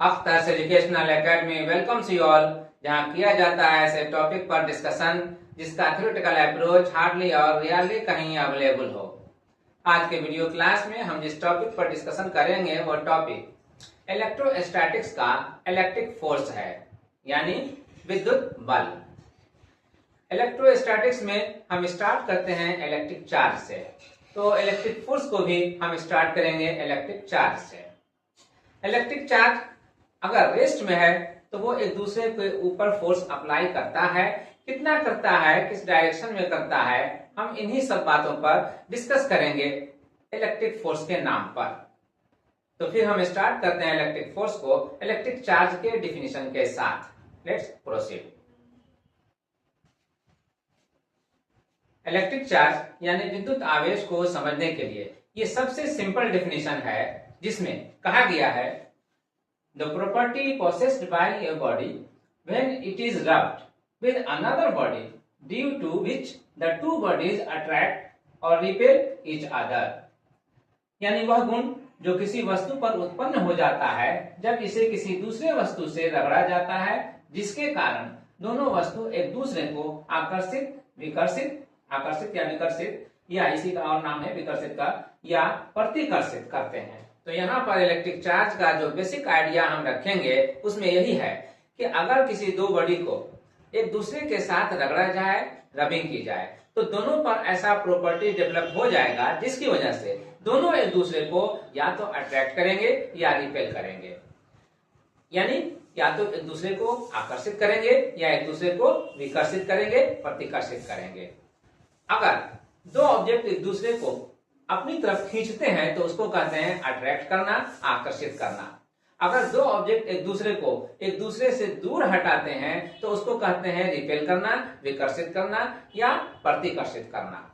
अख्तर्स educational academy welcomes you all, जहां किया जाता है ऐसे टॉपिक पर डिस्कशन जिसका थ्योरेटिकल अप्रोच हार्डली और रियरली कहीं अवेलेबल हो। आज के वीडियो क्लास में हम जिस टॉपिक पर डिस्कशन करेंगे वो टॉपिक इलेक्ट्रोस्टैटिक्स का इलेक्ट्रिक फोर्स है, यानी विद्युत बल। इलेक्ट्रोस्टैटिक्स में हम स्टार्ट करते हैं इलेक्ट्रिक चार्ज से, तो इलेक्ट्रिक फोर्स को भी हम स्टार्ट करेंगे इलेक्ट्रिक चार्ज से। इलेक्ट्रिक चार्ज अगर रेस्ट में है तो वो एक दूसरे के ऊपर फोर्स अप्लाई करता है, कितना करता है, किस डायरेक्शन में करता है, हम इन्हीं सब बातों पर डिस्कस करेंगे इलेक्ट्रिक फोर्स के नाम पर। तो फिर हम स्टार्ट करते हैं इलेक्ट्रिक फोर्स को इलेक्ट्रिक चार्ज के डिफिनीशन के साथ। Let's proceed. इलेक्ट्रिक चार्ज यानी विद्युत आवेश को समझने के लिए ये सबसे सिंपल डिफिनीशन है, जिसमें कहा गया है the property possessed by a body when it is rubbed with another body due to which the two bodies attract or repel each other। यानी वह गुण जो किसी वस्तु पर उत्पन्न हो जाता है जब इसे किसी दूसरे वस्तु से रगड़ा जाता है, जिसके कारण दोनों वस्तु एक दूसरे को आकर्षित या विकर्षित, या इसी का और नाम है विकर्षित का, या प्रतिकर्षित करते हैं। तो यहाँ पर इलेक्ट्रिक चार्ज का जो बेसिक आइडिया हम रखेंगे उसमें यही है कि अगर किसी दो बॉडी को एक दूसरे के साथ रगड़ा जाए, रबिंग की जाए, तो दोनों पर ऐसा प्रॉपर्टी डेवलप हो जाएगा जिसकी वजह से दोनों एक दूसरे को या तो अट्रैक्ट करेंगे या रिपेल करेंगे, यानी या तो एक दूसरे को आकर्षित करेंगे या एक दूसरे को विकर्षित करेंगे, प्रतिकर्षित करेंगे। अगर दो ऑब्जेक्ट एक दूसरे को अपनी तरफ खींचते हैं तो उसको कहते हैं अट्रैक्ट करना, आकर्षित करना। अगर दो ऑब्जेक्ट एक दूसरे को एक दूसरे से दूर हटाते हैं तो उसको कहते हैं रिपेल करना, विकर्षित करना या प्रतिकर्षित करना।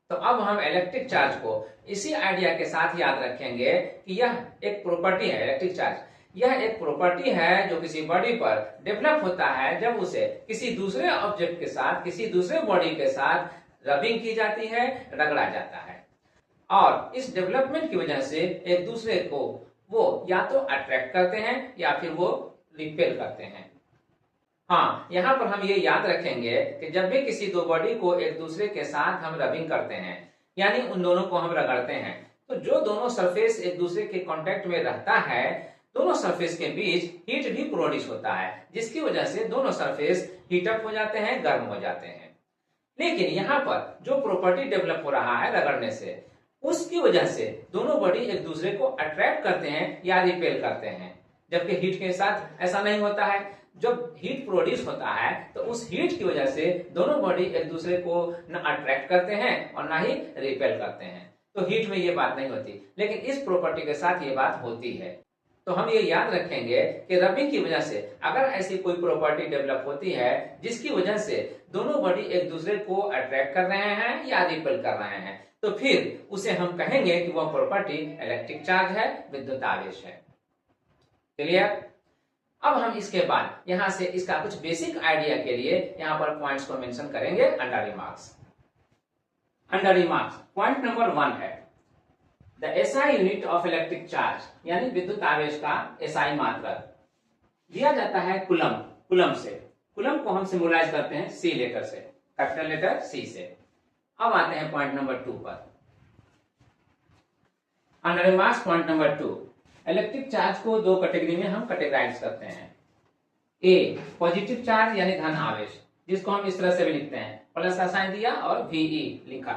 तो अब हम इलेक्ट्रिक चार्ज को इसी आइडिया के साथ याद रखेंगे कि यह एक प्रॉपर्टी है। इलेक्ट्रिक चार्ज यह एक प्रॉपर्टी है जो किसी बॉडी पर डेवलप होता है जब उसे किसी दूसरे ऑब्जेक्ट के साथ, किसी दूसरे बॉडी के साथ रबिंग की जाती है, रगड़ा जाता है, और इस डेवलपमेंट की वजह से एक दूसरे को वो या तो अट्रैक्ट करते हैं या फिर वो रिपेल करते हैं। हाँ, यहाँ पर हम ये याद रखेंगे कि जब भी किसी दो बॉडी को एक दूसरे के साथ हम रबिंग करते हैं, यानी उन दोनों को हम रगड़ते हैं, तो जो दोनों सरफेस एक दूसरे के कांटेक्ट में रहता है, दोनों सरफेस के बीच हीट भी प्रोड्यूस होता है, जिसकी वजह से दोनों सरफेस हीटअप हो जाते हैं, गर्म हो जाते हैं। लेकिन यहाँ पर जो प्रॉपर्टी डेवलप हो रहा है रगड़ने से, उसकी वजह से दोनों बॉडी एक दूसरे को अट्रैक्ट करते हैं या रिपेल करते हैं, जबकि हीट के साथ ऐसा नहीं होता है। जब हीट प्रोड्यूस होता है तो उस हीट की वजह से दोनों बॉडी एक दूसरे को न अट्रैक्ट करते हैं और न ही रिपेल करते हैं। तो हीट में ये बात नहीं होती, लेकिन इस प्रॉपर्टी के साथ ये बात होती है। तो हम ये याद रखेंगे कि रबिंग की वजह से अगर ऐसी कोई प्रॉपर्टी डेवलप होती है जिसकी वजह से दोनों बॉडी एक दूसरे को अट्रैक्ट कर रहे हैं या रिपेल कर रहे हैं, तो फिर उसे हम कहेंगे कि वह प्रॉपर्टी इलेक्ट्रिक चार्ज है, विद्युत आवेश है। क्लियर? अब हम इसके बाद यहां से इसका कुछ बेसिक आइडिया के लिए यहां पर पॉइंट्स को मेंशन करेंगे under remarks. Under remarks point number 1 है the SI unit of electric charge, यानी विद्युत आवेश का एसआई मात्रक दिया जाता है कुलम से। कुलम को हम सिंबलाइज करते हैं सी लेटर से, कैपिटल लेटर सी से। अब आते हैं पॉइंट नंबर 2 पर। Under remarks point number 2, electric charge को दो कैटेगरी में हम कैटेगराइज करते हैं। ए पॉजिटिव चार्ज यानी धन आवेश, जिसको हम इस तरह से भी लिखते हैं, प्लस का साइन दिया और वीई लिखा।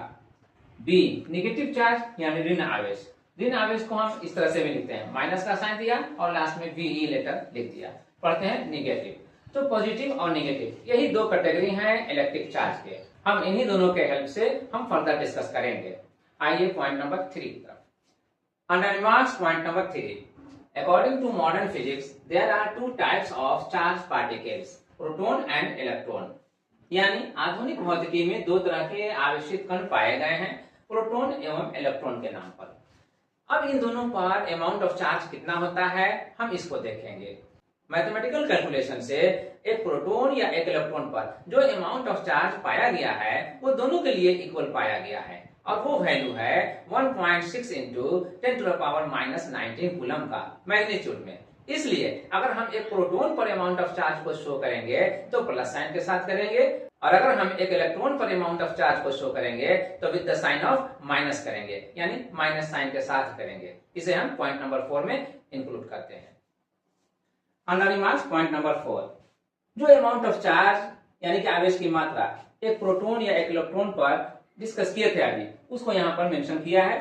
बी नेगेटिव चार्ज यानी ऋण आवेश, ऋण आवेश को हम इस तरह से भी लिखते हैं, माइनस का साइन दिया और लास्ट में वीई लेटर लिख दिया, पढ़ते हैं नेगेटिव। तो पॉजिटिव और नेगेटिव यही दो कैटेगरी हैं इलेक्ट्रिक चार्ज के। हम इन्हीं दोनों के हेल्प से हम फर्दर डिस्कस करेंगे। आइए पॉइंट नंबर 3 की तरफ। Under remarks point number 3, according to modern physics there are 2 types of charge particles, proton and electron. यानी आधुनिक भौतिकी में दो तरह के आवेशित कण पाए गए हैं, प्रोटॉन एवं इलेक्ट्रॉन के नाम पर। अब इन दोनों पर अमाउंट ऑफ चार्ज कितना होता है हम इसको देखेंगे। मैथमेटिकल कैलकुलेशन से एक प्रोटॉन या एक इलेक्ट्रॉन पर जो अमाउंट ऑफ चार्ज पाया गया है वो दोनों के लिए इक्वल पाया गया है, और वो वैल्यू है 1.6 × 10⁻⁻19 कूलम का मैग्नीट्यूड में, इसलिए अगर हम एक प्रोटॉन पर अमाउंट ऑफ चार्ज को शो करेंगे तो प्लस साइन के साथ करेंगे, और अगर हम एक इलेक्ट्रॉन पर अमाउंट ऑफ चार्ज को शो करेंगे तो with the sign of minus करेंगे, यानी माइनस साइन के साथ करेंगे। इसे हम पॉइंट नंबर 4 में इंक्लूड करते हैं। अंडर रिमार्क्स पॉइंट नंबर 4, जो अमाउंट ऑफ चार्ज यानी कि आवेश की मात्रा एक प्रोटॉन या एक इलेक्ट्रॉन पर डिस्कस किए थे अभी, उसको यहाँ पर मेंशन किया है।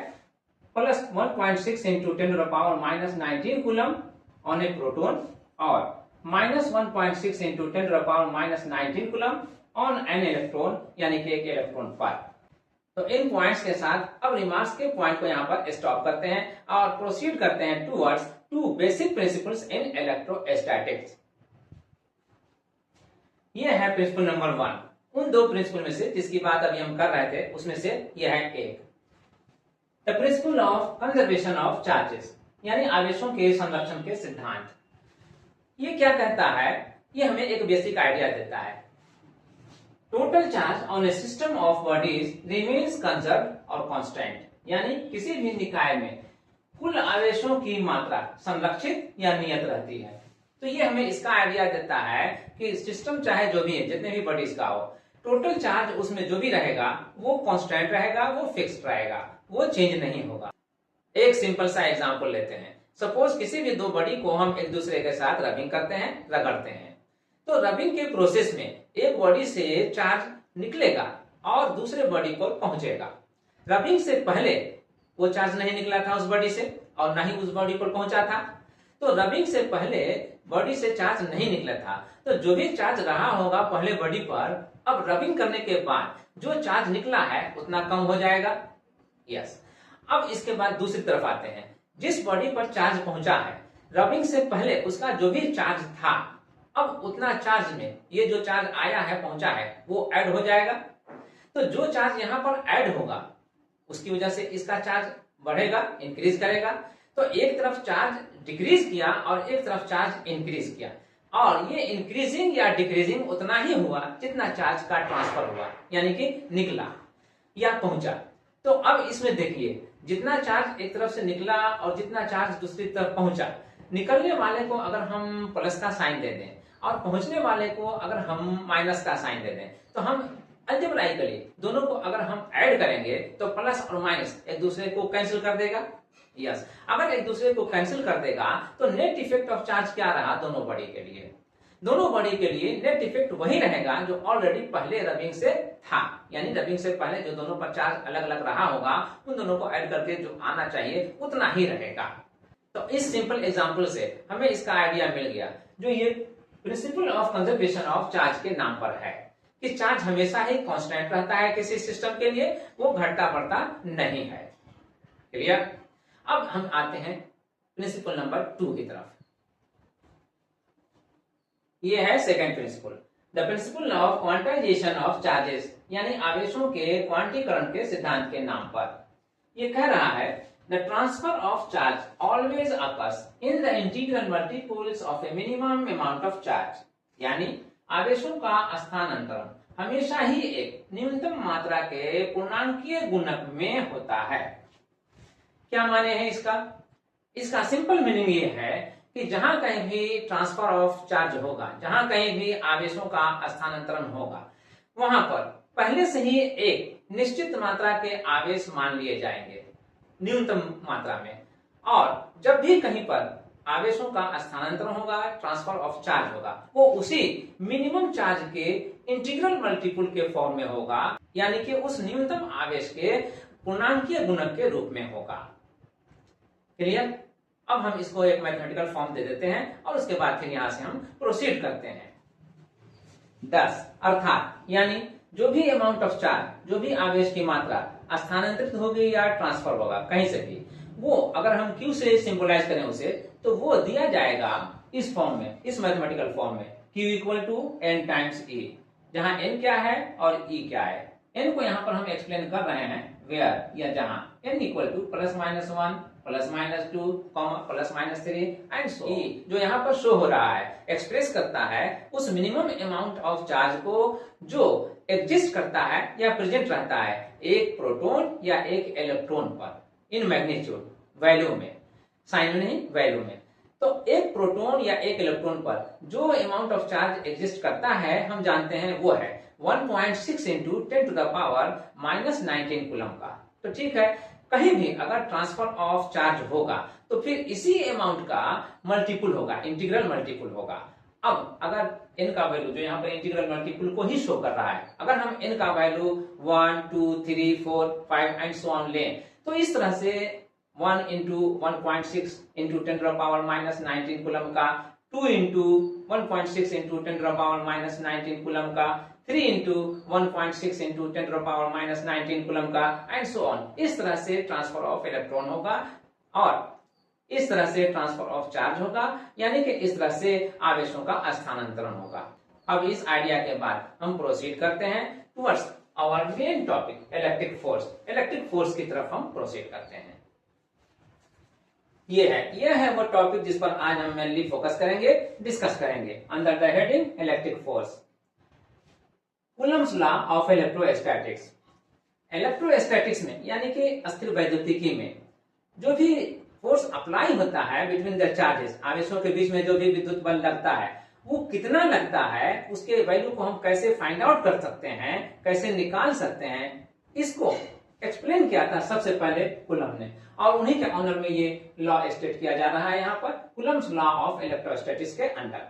Plus 1.6 into 10⁻⁻19 coulomb on a proton और minus 1.6 into 10⁻⁻19 coulomb on an electron, यानी कि एक इलेक्ट्रॉन पर। तो इन पॉइंट्स के साथ अब रिमार्क्स के पॉइंट को यहाँ पर स्टॉप करते हैं और प्रोसीड करते हैं towards 2 basic principles in electrostatics. ये है प्रिंसिपल नंबर 1। उन 2 प्रिंसिपल में से जिसकी बात अभी हम कर रहे थे उसमें से यह है एक, the principle of conservation of charges, यानी आवेशों के संरक्षण के सिद्धांत। ये क्या कहता है? ये हमें एक बेसिक आइडिया देता है। Total charge on A system of bodies remains conserve और कांस्टेंट, यानी किसी भी निकाय में कुल आवेशों की मात्रा संरक्षित या नियत रहती है। तो ये हमें इसका आइडिया देता है कि सिस्टम चाहे जो भी है, जितने भी बॉडीज का हो, टोटल चार्ज उसमें जो भी रहेगा वो कांस्टेंट रहेगा, वो फिक्स्ड रहेगा, वो चेंज नहीं होगा। एक सिंपल सा एग्जांपल लेते हैं। सपोज किसी भी 2 बॉडी को हम एक दूसरे के साथ रबिंग करते हैं, रगड़ते हैं। तो रबिंग के प्रोसेस में एक बॉडी से चार्ज निकलेगा और दूसरे बॉडी पर पहुंचेगा। रबिंग से पहले वो चार्ज नहीं निकला था उस बॉडी से और ना ही उस बॉडी पर पहुंचा था। तो रबिंग से पहले बॉडी से चार्ज नहीं निकला था, तो जो भी चार्ज रहा होगा पहले बॉडी पर, अब रबिंग करने के बाद जो चार्ज निकला है उतना कम हो जाएगा। यस। अब इसके बाद दूसरी तरफ आते हैं। जिस बॉडी पर चार्ज पहुंचा है, रबिंग से पहले उसका जो भी चार्ज था, अब उतना चार्ज में ये जो चार्ज आया है, पहुंचा है, वो ऐड हो जाएगा। तो जो चार्ज यहाँ पर ऐड होगा उसकी वजह से इसका चार्ज बढ़ेगा, इंक्रीज करेगा। तो एक तरफ चार्ज डिक्रीज किया और एक तरफ चार्ज इंक्रीज किया, और ये इंक्रीजिंग या डिक्रीजिंग उतना ही हुआ जितना चार्ज का ट्रांसफर हुआ, यानी कि निकला या पहुंचा। तो अब इसमें देखिए, जितना चार्ज एक तरफ से निकला और जितना चार्ज दूसरी तरफ पहुंचा, निकलने वाले को अगर हम प्लस का साइन दे दें और पहुंचने वाले को अगर हम माइनस का साइन दे दें, तो हम अलजेब्राइकली दोनों को अगर हम ऐड करेंगे तो प्लस और माइनस एक दूसरे को कैंसिल कर देगा। यस। अगर एक दूसरे को कैंसिल कर देगा तो नेट इफेक्ट ऑफ चार्ज क्या रहा दोनों बॉडी के लिए? दोनों बॉडी के लिए नेट इफेक्ट वही रहेगा जो ऑलरेडी पहले रबिंग से था, यानी रबिंग से पहले जो दोनों पर चार्ज अलग अलग रहा होगा, उन दोनों को ऐड करके जो आना चाहिए उतना ही रहेगा। तो इस सिंपल एग्जांपल से हमें इसका आइडिया मिल गया, जो ये principle of conservation of charge के नाम पर है, कि चार्ज हमेशा ही कांस्टेंट रहता है किसी सिस्टम के लिए, वो घटता बढ़ता नहीं है। क्लियर? अब हम आते हैं प्रिंसिपल नंबर 2 की तरफ। ये है second principle, the principle of quantization of charges, यानी आवेशों के क्वांटीकरण के सिद्धांत के नाम पर। ये कह रहा है, the transfer of charge always occurs in the integral multiples of A minimum amount of charge, यानी आवेशों का स्थानांतरण हमेशा ही एक न्यूनतम मात्रा के पूर्णांकीय गुणक में होता है। क्या माने हैं इसका? इसका सिंपल मीनिंग ये है कि जहां कहीं भी ट्रांसफर ऑफ चार्ज होगा, जहां कहीं भी आवेशों का स्थानांतरण होगा, वहां पर पहले से ही एक निश्चित मात्रा के आवेश मान लिए जाएंगे न्यूनतम मात्रा में, और जब भी कहीं पर आवेशों का स्थानांतरण होगा, ट्रांसफर ऑफ चार्ज होगा, वो उसी मिनिमम चार्ज के इंटीग्रल मल्टीपल के फॉर्म में होगा, यानी कि उस न्यूनतम आवेश के पूर्णांकीय गुणक के रूप में होगा। क्लियर? अब हम इसको एक मैथमेटिकल फॉर्म दे देते हैं और उसके बाद फिर यहां से हम प्रोसीड करते हैं। 10 अर्थात यानी जो भी अमाउंट ऑफ चार्ज, जो भी आवेश की मात्रा स्थानांतरित होगी या ट्रांसफर होगा कहीं से भी, वो अगर हम Q से सिंबलाइज करें उसे, तो वो दिया जाएगा इस फॉर्म में, इस मैथमेटिकल फॉर्म में, Q equal to N times E, जहां N क्या है और E क्या है। N को यहाँ पर हम एक्सप्लेन कर रहे हैं वेयर, या जहां N equal to +-1 +-2 +-3 and so. E जो यहाँ पर शो हो रहा है, एक्सप्रेस करता है उस मिनिमम अमाउंट ऑफ चार्ज को जो एग्जिस्ट करता है या प्रेजेंट रहता है एक प्रोटॉन या एक इलेक्ट्रॉन पर, इन मैग्नीट्यूड, वैल्यू में, साइन में नहीं, वैल्यू में। तो एक प्रोटॉन या एक इलेक्ट्रॉन पर जो अमाउंट ऑफ चार्ज एग्जिस्ट करता है हम जानते हैं वो है 1.6 into 10 to the power -19 coulomb का। तो ठीक है, कहीं भी अगर ट्रांसफर ऑफ चार्ज होगा तो फिर इसी अमाउंट का मल्टीपल होगा, इंटीग्रल मल्टीपल होगा। अब अगर n का वैल्यू जो यहाँ पर इंटीग्रल मल्टीपल को ही शो कर रहा है, अगर हम n का वैल्यू 1 2 3 4 5 एंड सो ऑन लें तो इस तरह से 1 into 1.6 into 10 to the power -19 coulomb का, 2 into 1.6 into 10 to the power -19 coulomb का, 3 into 1.6 into 10 to the power -19 coulomb का एंड सो ऑन। इस तरह से ट्रांसफर ऑफ इलेक्ट्रॉन होगा और इस तरह से ट्रांसफर ऑफ चार्ज होगा, यानी कि इस तरह से आवेशों का स्थानांतरण होगा। अब इस आइडिया के बाद हम प्रोसीड करते हैं towards our main topic electric force. Electric force की तरफ हम प्रोसीड करते हैं। यह है वो टॉपिक जिस पर आज हम मेनली फोकस करेंगे, डिस्कस करेंगे under the heading electric force. Coulomb's law of electrostatics. Electrostatics में यानी कि अस्थिर वैद्युतिकी में जो भी फोर्स अप्लाई होता है बिटवीन द चार्जेस, आवेशों के बीच में जो भी विद्युत बल लगता है वो कितना लगता है, उसके वैल्यू को हम कैसे फाइंड आउट कर सकते हैं, कैसे निकाल सकते हैं, इसको एक्सप्लेन किया था सबसे पहले कूलम ने, और उन्हीं के ऑनर में ये लॉ स्टेट किया जा रहा है यहाँ पर कूलम्स लॉ ऑफ इलेक्ट्रोस्टैटिक्स के अंडर।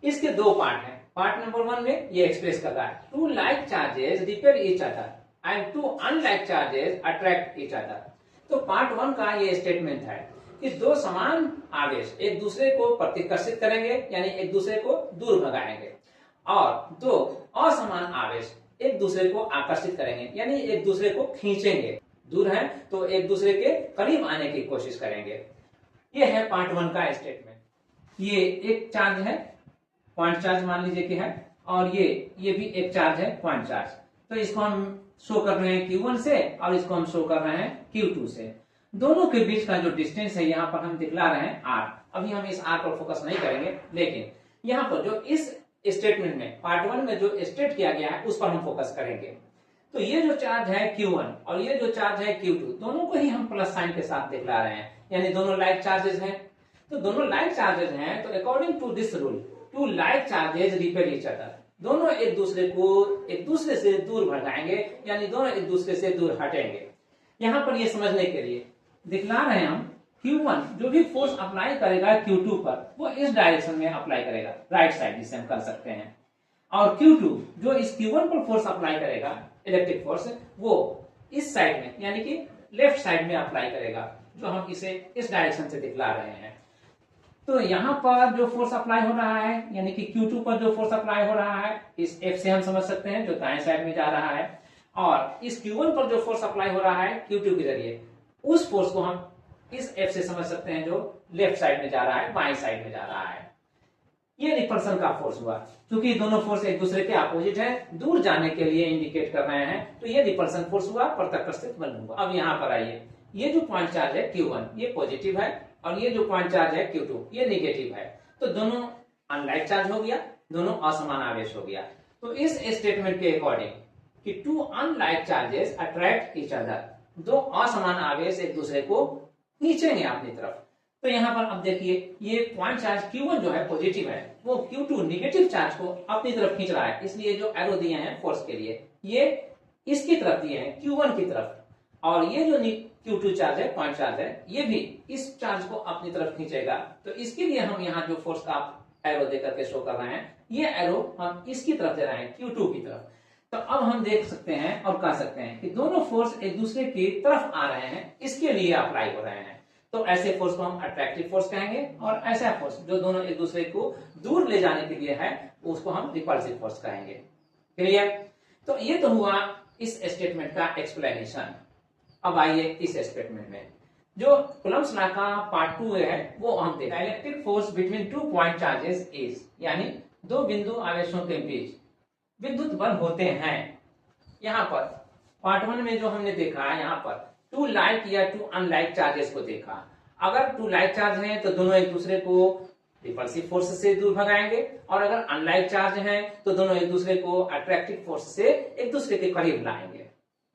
इसके दो पार्ट हैं। पार्ट नंबर 1 में ये एक्सप्रेस कर रहा है two like charges repel each other and two unlike charges attract each other. तो पार्ट 1 का ये स्टेटमेंट है कि दो समान आवेश एक दूसरे को प्रतिकर्षित करेंगे यानी एक दूसरे को दूर भगाएंगे, और दो असमान आवेश एक दूसरे को आकर्षित करेंगे यानी एक दूसरे को खींचेंगे। दूर है तो एक दूसरे के करीब आने की कोशिश करेंगे। ये है पार्ट 1 का स्टेटमेंट। ये एक चार्ज है, पॉइंट चार्ज मान लीजिए कि है, और ये भी एक चार्ज है, पॉइंट चार्ज। तो इसको हम शो कर रहे हैं Q1 से और इसको हम शो कर रहे हैं Q2 से। दोनों के बीच का जो डिस्टेंस है यहाँ पर हम दिखला रहे हैं R। अभी हम इस R पर फोकस नहीं करेंगे, लेकिन यहाँ पर जो इस स्टेटमेंट में पार्ट 1 में जो स्टेट किया गया है उस पर हम फोकस करेंगे। तो ये जो चार्ज है Q1 और ये जो चार्ज है Q2, दोनों को ही हम प्लस साइन के साथ दिखला रहे हैं, यानी दोनों लाइक चार्जेस हैं। तो दोनों लाइक चार्जेस हैं तो according to this rule two like charges repel each other, दोनों एक दूसरे से दूर भगाएंगे यानी दोनों एक दूसरे से दूर हटेंगे। यहाँ पर ये समझने के लिए दिखला रहे हैं हम Q1 जो भी फोर्स अप्लाई करेगा Q2 पर वो इस डायरेक्शन में अप्लाई करेगा, राइट साइड जिसे हम कर सकते हैं, और Q2 जो इस Q1 पर फोर्स अप्लाई करेगा इलेक्ट्रिक फोर्स वो इस साइड में यानी कि लेफ्ट साइड में अप्लाई करेगा, जो हम इसे इस डायरेक्शन से दिखला रहे हैं। तो यहाँ पर जो फोर्स अप्लाई हो रहा है यानी कि Q2 पर जो फोर्स अप्लाई हो रहा है इस F से हम समझ सकते हैं जो दाएं साइड में जा रहा है, और इस Q1 पर जो फोर्स अप्लाई हो रहा है Q2 के जरिए उस फोर्स को हम इस F से समझ सकते हैं जो लेफ्ट साइड में जा रहा है, बाएं साइड में जा रहा है। ये रिपल्सन का फोर्स हुआ, क्योंकि दोनों फोर्स एक दूसरे के अपोजिट है, दूर जाने के लिए इंडिकेट कर रहे हैं, तो ये रिपल्सन फोर्स हुआ, प्रतिकर्षित बल हुआ। अब यहाँ पर आइए, ये जो पॉइंट चार्ज है Q1 ये पॉजिटिव है और ये जो पॉइंट चार्ज है Q2 ये नेगेटिव है, तो दोनों अनलाइक चार्ज हो गया, दोनों असमान आवेश हो गया। तो इस स्टेटमेंट के अकॉर्डिंग कि two unlike charges attract each other, दो असमान आवेश एक दूसरे को खींचेंगे अपनी तरफ। तो यहाँ पर अब देखिए ये पॉइंट चार्ज Q1 जो है पॉजिटिव है, वो Q2 नेगेटिव चार्ज को अपनी तरफ खींच रहा है, इसलिए जो एरो दिए हैं फोर्स के लिए ये इसकी तरफ दिए हैं Q1 की तरफ, और ये जो Q2 चार्ज है, पॉइंट चार्ज है, ये भी इस चार्ज को अपनी तरफ खींचेगा। तो इसके लिए हम यहाँ जो फोर्स का एरो देकर के शो कर रहे हैं, ये एरो हम इसकी तरफ दे रहे हैं, Q2 की तरफ। तो अब हम देख सकते हैं और कह सकते हैं कि दोनों फोर्स एक दूसरे की तरफ आ रहे हैं, इसके लिए अप्लाई हो रहे हैं। तो ऐसे फोर्स को हम अट्रैक्टिव फोर्स कहेंगे, और ऐसा फोर्स जो दोनों एक दूसरे को दूर ले जाने के लिए है उसको हम रिपल्सिव फोर्स कहेंगे। क्लियर? तो ये तो हुआ इस स्टेटमेंट का एक्सप्लेनेशन। अब आइए इस स्टेटमेंट में जो कूलम्स लॉ का पार्ट 2 है वो हम देखते हैं। Electric force between two point charges is, यानी दो बिंदु आवेशों के बीच विद्युत बल होते हैं। यहाँ पर पार्ट 1 में जो हमने देखा यहाँ पर टू लाइक या टू अनलाइक चार्जेस को देखा। अगर टू लाइक चार्ज हैं तो दोनों एक दूसरे को रिपल्सिव फोर्स से दूर भगाएंगे, और अगर अनलाइक चार्ज हैं तो दोनों एक दूसरे को अट्रैक्टिव फोर्स से एक दूसरे के करीब लाएंगे,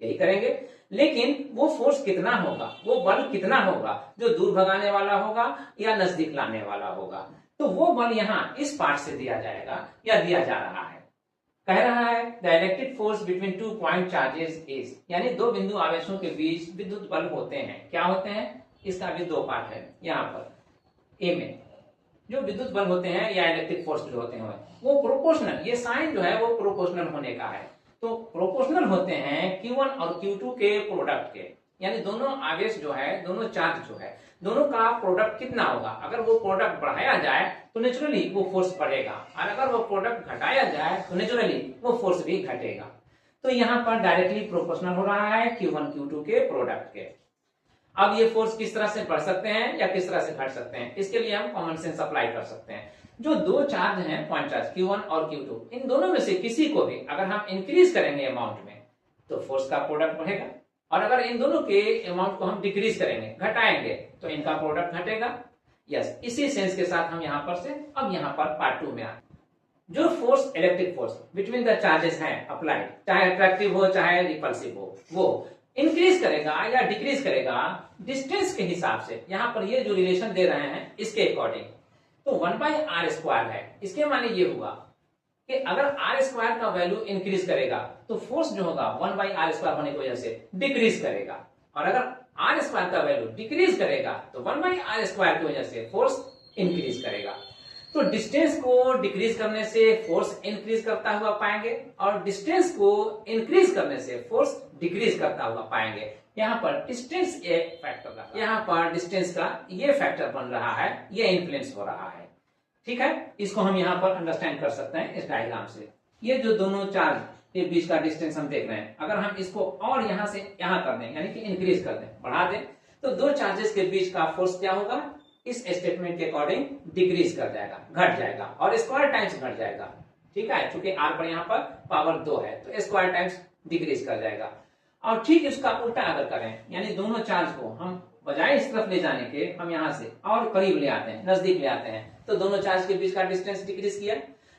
यही करेंगे। लेकिन वो फोर्स कितना होगा, वो बल कितना होगा, जो दूर भगाने वाला होगा या नजदीक लाने वाला होगा। तो वो बल यहाँ इस पार्ट से दिया जाएगा या दिया जा रहा है। कह रहा है the electric force between 2 point charges is, यानी दो बिंदु आवेशों के बीच विद्युत बल होते हैं। क्या होते हैं, इसका भी दो पार्ट है। यहाँ पर ए में जो विद्युत बल होते हैं या इलेक्ट्रिक फोर्स जो होते हैं वो प्रोपोर्शनल, ये साइन जो है वो प्रोपोर्शनल होने का है। तो प्रोपोर्शनल होते हैं Q1 और Q2 के प्रोडक्ट के, यानी दोनों आवेश जो है, दोनों चार्ज जो है, दोनों का प्रोडक्ट कितना होगा। अगर वो प्रोडक्ट बढ़ाया जाए तो नेचुरली वो फोर्स बढ़ेगा, और अगर वो प्रोडक्ट घटाया जाए तो नेचुरली वो फोर्स भी घटेगा। तो यहाँ पर डायरेक्टली प्रोपोर्शनल हो रहा है Q1 Q2 के प्रोडक्ट के। अब ये फोर्स किस तरह से बढ़ सकते हैं या किस तरह से घट सकते हैं, इसके लिए हम कॉमन सेंस अप्लाई कर सकते हैं। जो दो चार्ज हैं, पॉइंट चार्ज Q1 और Q2, इन दोनों में से किसी को भी अगर हम इंक्रीज करेंगे अमाउंट में तो फोर्स का प्रोडक्ट बढ़ेगा, और अगर इन दोनों के अमाउंट को हम डिक्रीज करेंगे, घटाएंगे, तो इनका प्रोडक्ट घटेगा। यस, इसी सेंस के साथ हम यहाँ पर से अब यहाँ पर पार्ट 2 में आते हैं। जो force, electric force between the charges है अप्लाइड, चाहे अट्रैक्टिव हो चाहे रिपल्सिव हो, वो इंक्रीज करेगा या डिक्रीज करेगा डिस्टेंस के हिसाब से। यहाँ पर ये जो रिलेशन दे रहे हैं इसके अकॉर्डिंग, तो 1/r² है। इसके माने ये हुआ कि अगर r² का वैल्यू इंक्रीज करेगा तो फोर्स जो होगा 1/r² होने की वजह से डिक्रीज करेगा, और अगर r² का वैल्यू डिक्रीज करेगा तो 1/r² की वजह से फोर्स इंक्रीज करेगा। तो डिस्टेंस को डिक्रीज करने से फोर्स इंक्रीज करता हुआ पाएंगे, और डिस्टेंस को इंक्रीज करने से फोर्स डिक्रीज करता हुआ पाएंगे। यहाँ पर डिस्टेंस एक फैक्टर का, यहाँ पर डिस्टेंस का ये फैक्टर बन रहा है, ये इन्फ्लुएंस हो रहा है। ठीक है, इसको हम यहाँ पर अंडरस्टैंड कर सकते हैं इस डायग्राम से। ये जो दोनों चार्ज के बीच का डिस्टेंस हम देख रहे हैं, अगर हम इसको और यहाँ से यहाँ कर दें, यानी कि इंक्रीज कर दें, बढ़ा दें, तो दो चार्जेस के बीच का फोर्स क्या होगा, इस स्टेटमेंट के अकॉर्डिंग डिक्रीज कर जाएगा, घट जाएगा, और स्क्वायर टाइम्स घट जाएगा। ठीक है, चूंकि r पर यहाँ पर पावर 2 है तो स्क्वायर टाइम्स डिक्रीज कर जाएगा। और ठीक इसका उल्टा अगर करें, यानी दोनों चार्ज को हम बजाय इस तरफ ले जाने के हम यहाँ से और करीब ले आते हैं, नजदीक ले आते हैं, तो दोनों चार्ज के बीच का डिस्टेंस डिक्रीज किया।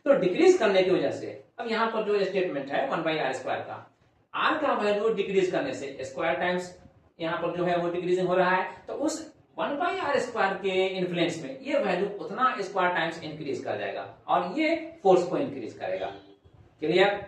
तो डिक्रीज करने की वजह से अब यहाँ पर जो स्टेटमेंट है 1/r² का, r का वैल्यू डिक्रीज करने से स्क्वायर टाइम्स यहाँ पर जो है वो डिक्रीजिंग हो रहा है, तो उस 1/r² के इन्फ्लुएंस में ये वैल्यू उतना स्क्वायर टाइम्स इंक्रीज कर जाएगा, और ये फोर्स को इंक्रीज करेगा। क्लियर?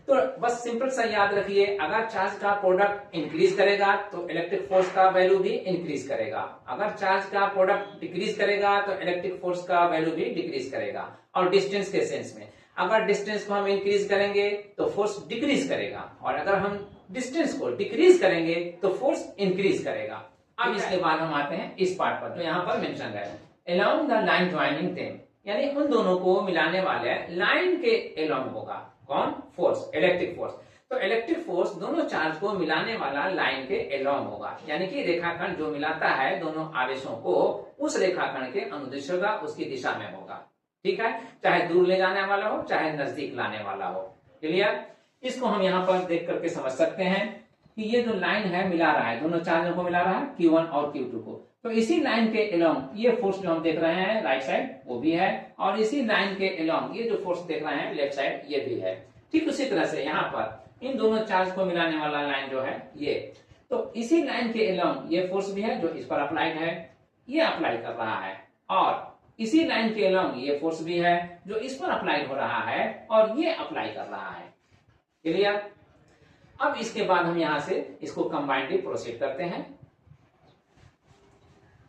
तो बस सिंपल सा याद रखिए, अगर चार्ज का प्रोडक्ट इंक्रीज करेगा तो इलेक्ट्रिक फोर्स का वैल्यू भी इंक्रीज करेगा, अगर चार्ज का प्रोडक्ट डिक्रीज करेगा तो इलेक्ट्रिक फोर्स का वैल्यू भी डिक्रीज करेगा। और डिस्टेंस के सेंस में, अगर डिस्टेंस को हम इंक्रीज करेंगे तो फोर्स डिक्रीज करेगा, और अगर हम डिस्टेंस को डिक्रीज करेंगे तो फोर्स इंक्रीज करेगा। अब इसके बाद हम आते हैं इस पार्ट पर जो यहाँ पर मेंशन है, along the line joining them, यानी उन दोनों को मिलाने वाले लाइन के अलोंग होगा कौन, फोर्स, इलेक्ट्रिक फोर्स। तो इलेक्ट्रिक फोर्स दोनों चार्ज को मिलाने वाला लाइन के अलोंग होगा, यानी कि रेखाखंड जो मिलाता है दोनों आवेशों को, उस रेखाखंड के अनुदिश होगा, उसकी दिशा में होगा। ठीक है, चाहे दूर ले जाने वाला हो चाहे नजदीक लाने वाला हो। क्लियर? इसको हम यहाँ पर देख करके समझ सकते हैं कि ये जो लाइन है मिला रहा है, दोनों चार्जों को मिला रहा है, Q1 और Q2 को, तो इसी लाइन के अलोंग ये फोर्स जो हम देख रहे हैं राइट साइड वो भी है, और इसी लाइन के अलोंग ये जो फोर्स देख रहे हैं लेफ्ट साइड ये भी है। ठीक उसी तरह से यहाँ पर इन दोनों चार्ज को मिलाने वाला लाइन जो है ये, तो इसी लाइन के अलोंग ये फोर्स भी है जो इस पर अप्लाइड है, ये अप्लाई कर रहा है, और इसी लाइन के अलोंग ये फोर्स भी है जो इस पर अप्लाइड हो रहा है, और ये अप्लाई कर रहा है। क्लियर? अब इसके बाद हम यहां से इसको कंबाइंडली प्रोसीड करते हैं।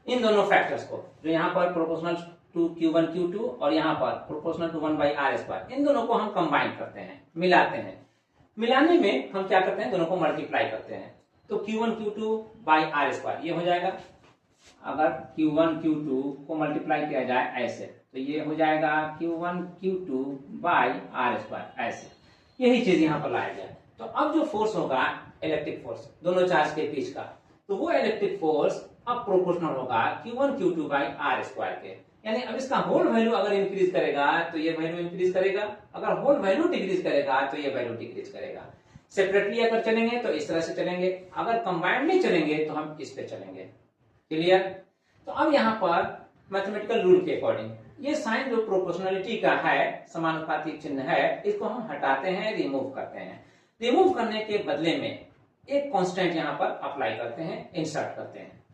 इन दोनों फैक्टर्स को जो यहाँ पर प्रोपोर्शनल टू Q1 Q2 और यहाँ पर प्रोपोर्शनल टू 1/r², इन दोनों को हम कंबाइन करते हैं, मिलाते हैं। मिलाने में हम क्या करते हैं, दोनों को मल्टीप्लाई करते हैं, तो Q1 Q2/r² ये हो जाएगा। अगर Q1 Q2 को मल्टीप्लाई किया जाए ऐसे तो ये हो जाएगा Q1 Q2/r², ऐसे यही चीज यहाँ पर लाया जाए। तो अब जो फोर्स होगा इलेक्ट्रिक फोर्स दोनों चार्ज के बीच का, तो वो इलेक्ट्रिक फोर्स अब प्रोपोर्शनल होगा Q1 Q2/r² के, यानी अब इसका होल वैल्यू अगर इंक्रीज करेगा तो ये वैल्यू इंक्रीज करेगा, अगर होल वैल्यू डिक्रीज करेगा तो ये वैल्यू डिक्रीज करेगा। सेपरेटली अगर चलेंगे तो इस तरह से चलेंगे, अगर कंबाइंडली चलेंगे तो हम इस पे चलेंगे। क्लियर? तो अब यहाँ पर मैथमेटिकल रूल के अकॉर्डिंग ये साइन जो प्रोपोर्शनलिटी का है, समानुपाती चिन्ह है, इसको हम हटाते हैं, रिमूव करते हैं। रिमूव करने के बदले में एक कांस्टेंट यहां पर अप्लाई करते हैं, इंसर्ट करते हैं।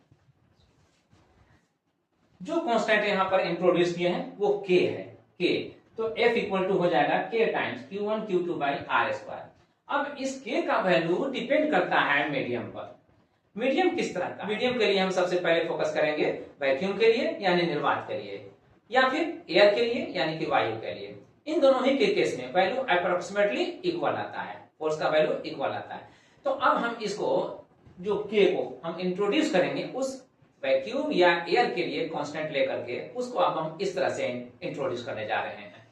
जो कांस्टेंट यहां पर इंट्रोड्यूस किए हैं वो k है, k। तो F इक्वल टू हो जाएगा k times Q1 Q2 by R square. अब इस k का वैल्यू डिपेंड करता है मीडियम पर। मीडियम किस तरह का? मीडियम के लिए हम सबसे पहले फोकस करेंगे वैक्यूम के लिए यानी निर्वात के लिए, या फिर एयर के लिए यानी कि वायु के लिए। इन दोनों ही के केस में वैल्यू अप्रोक्सीमेटली इक्वल आता है, फोर्स का वैल्यू इक्वल आता है। तो अब हम इसको जो k को हम इंट्रोड्यूस करेंगे उस वैक्यूम या एयर के लिए कांस्टेंट लेकर के उसको अब हम इस तरह से इंट्रोड्यूस करने जा रहे हैं।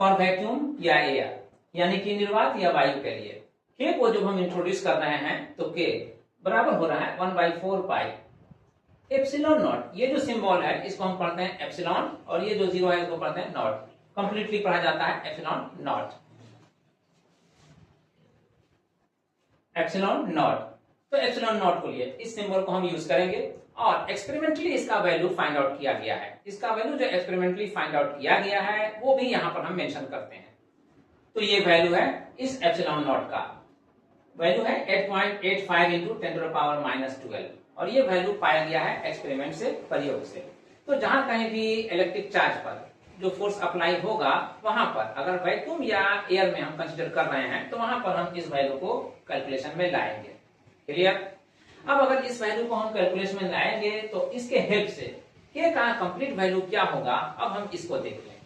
फॉर वैक्यूम या एयर यानी कि निर्वात या वायु के लिए k को जब हम इंट्रोड्यूस कर रहे हैं तो k बराबर हो रहा है 1/4 पाई एप्सिलॉन नॉट। ये जो सिंबल है इसको हम पढ़ते हैं एप्सिलॉन, और ये जो जीरो है इसको पढ़ते हैं नॉट। कंप्लीटली पढ़ा जाता है एप्सिलॉन नॉट, एप्सिलॉन नॉट। तो एप्सिलॉन नॉट को लिए इस सिंबल को हम यूज करेंगे, और एक्सपेरिमेंटली इसका वैल्यू फाइंड आउट किया गया है। इसका वैल्यू जो एक्सपेरिमेंटली फाइंड आउट किया गया है वो भी यहां पर हम मेंशन करते हैं। तो ये वैल्यू है इस एप्सिलॉन नॉट का वैल्यू है 8.85 इंटू 10⁻⁻12, और ये वैल्यू पाया गया है एक्सपेरिमेंट से, प्रयोग से। तो जहां कहीं भी इलेक्ट्रिक चार्ज पर जो फोर्स अप्लाई होगा वहां पर अगर वैक्यूम या एयर में हम कंसीडर कर रहे हैं तो वहां पर हम इस वैल्यू को कैलकुलेशन में लाएंगे। क्लियर? अब अगर इस वैल्यू को हम कैलकुलेशन में लाएंगे तो इसके हेल्प से k का कंप्लीट वैल्यू क्या होगा, अब हम इसको देख लें।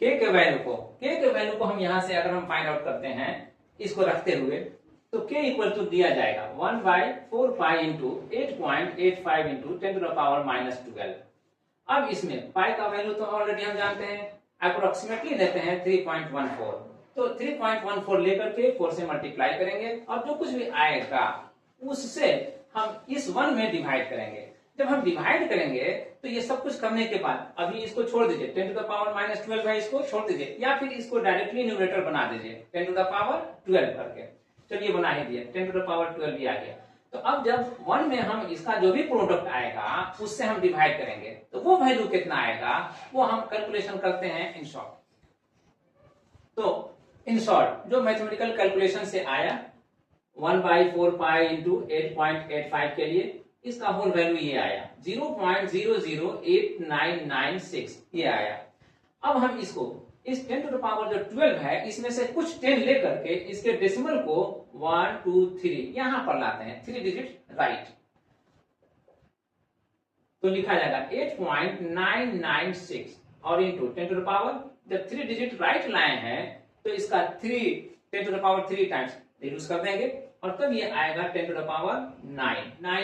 k के वैल्यू को हम यहां से अगर हम फाइंड आउट करते हैं इसको रखते हुए, तो k इक्वल टू दिया जाएगा 1/4 पाई इंटू 8.85 इंटू 10⁻⁻12। अब इसमें पाई का वैल्यू तो ऑलरेडी हम जानते हैं, अप्रोक्सीमेटली लेते हैं 3.14। तो 3.14 लेकर के 4 से मल्टीप्लाई करेंगे और जो कुछ भी आएगा उससे हम इस 1 में डिवाइड करेंगे। जब हम डिवाइड करेंगे तो ये सब कुछ करने के बाद अभी इसको छोड़ दीजिए, 10⁻⁻12 है इसको छोड़ दीजिए, या फिर इसको डायरेक्टली न्यूमरेटर बना दीजिए 10⁻12 करके। चलिए बना ही दिया, 10⁻12 भी आ गया। तो अब जब 1 में हम इसका जो भी प्रोडक्ट आएगा उससे हम डिवाइड करेंगे तो वो वैल्यू कितना आएगा वो हम कैलकुलेशन करते हैं इन शॉर्ट। तो इन शॉर्ट जो मैथमेटिकल कैलकुलेशन से आया 1/4 पाई इंटू 8.85 के लिए इसका होल वैल्यू ये आया 0.008996 ये आया। अब हम इसको इस 10 टू द पावर जो 12 है इसमें से कुछ 10 लेकर के इसके डेसिमल को 1 2 3 यहां पर लाते हैं, 3 डिजिट राइट। तो लिखा जाएगा 8.996 और इंटू 10 टू द पावर, जब 3 डिजिट राइट लाए हैं तो इसका 3 10 to the power 3 times reduce कर देंगे और तब ये आएगा 10 to the power 9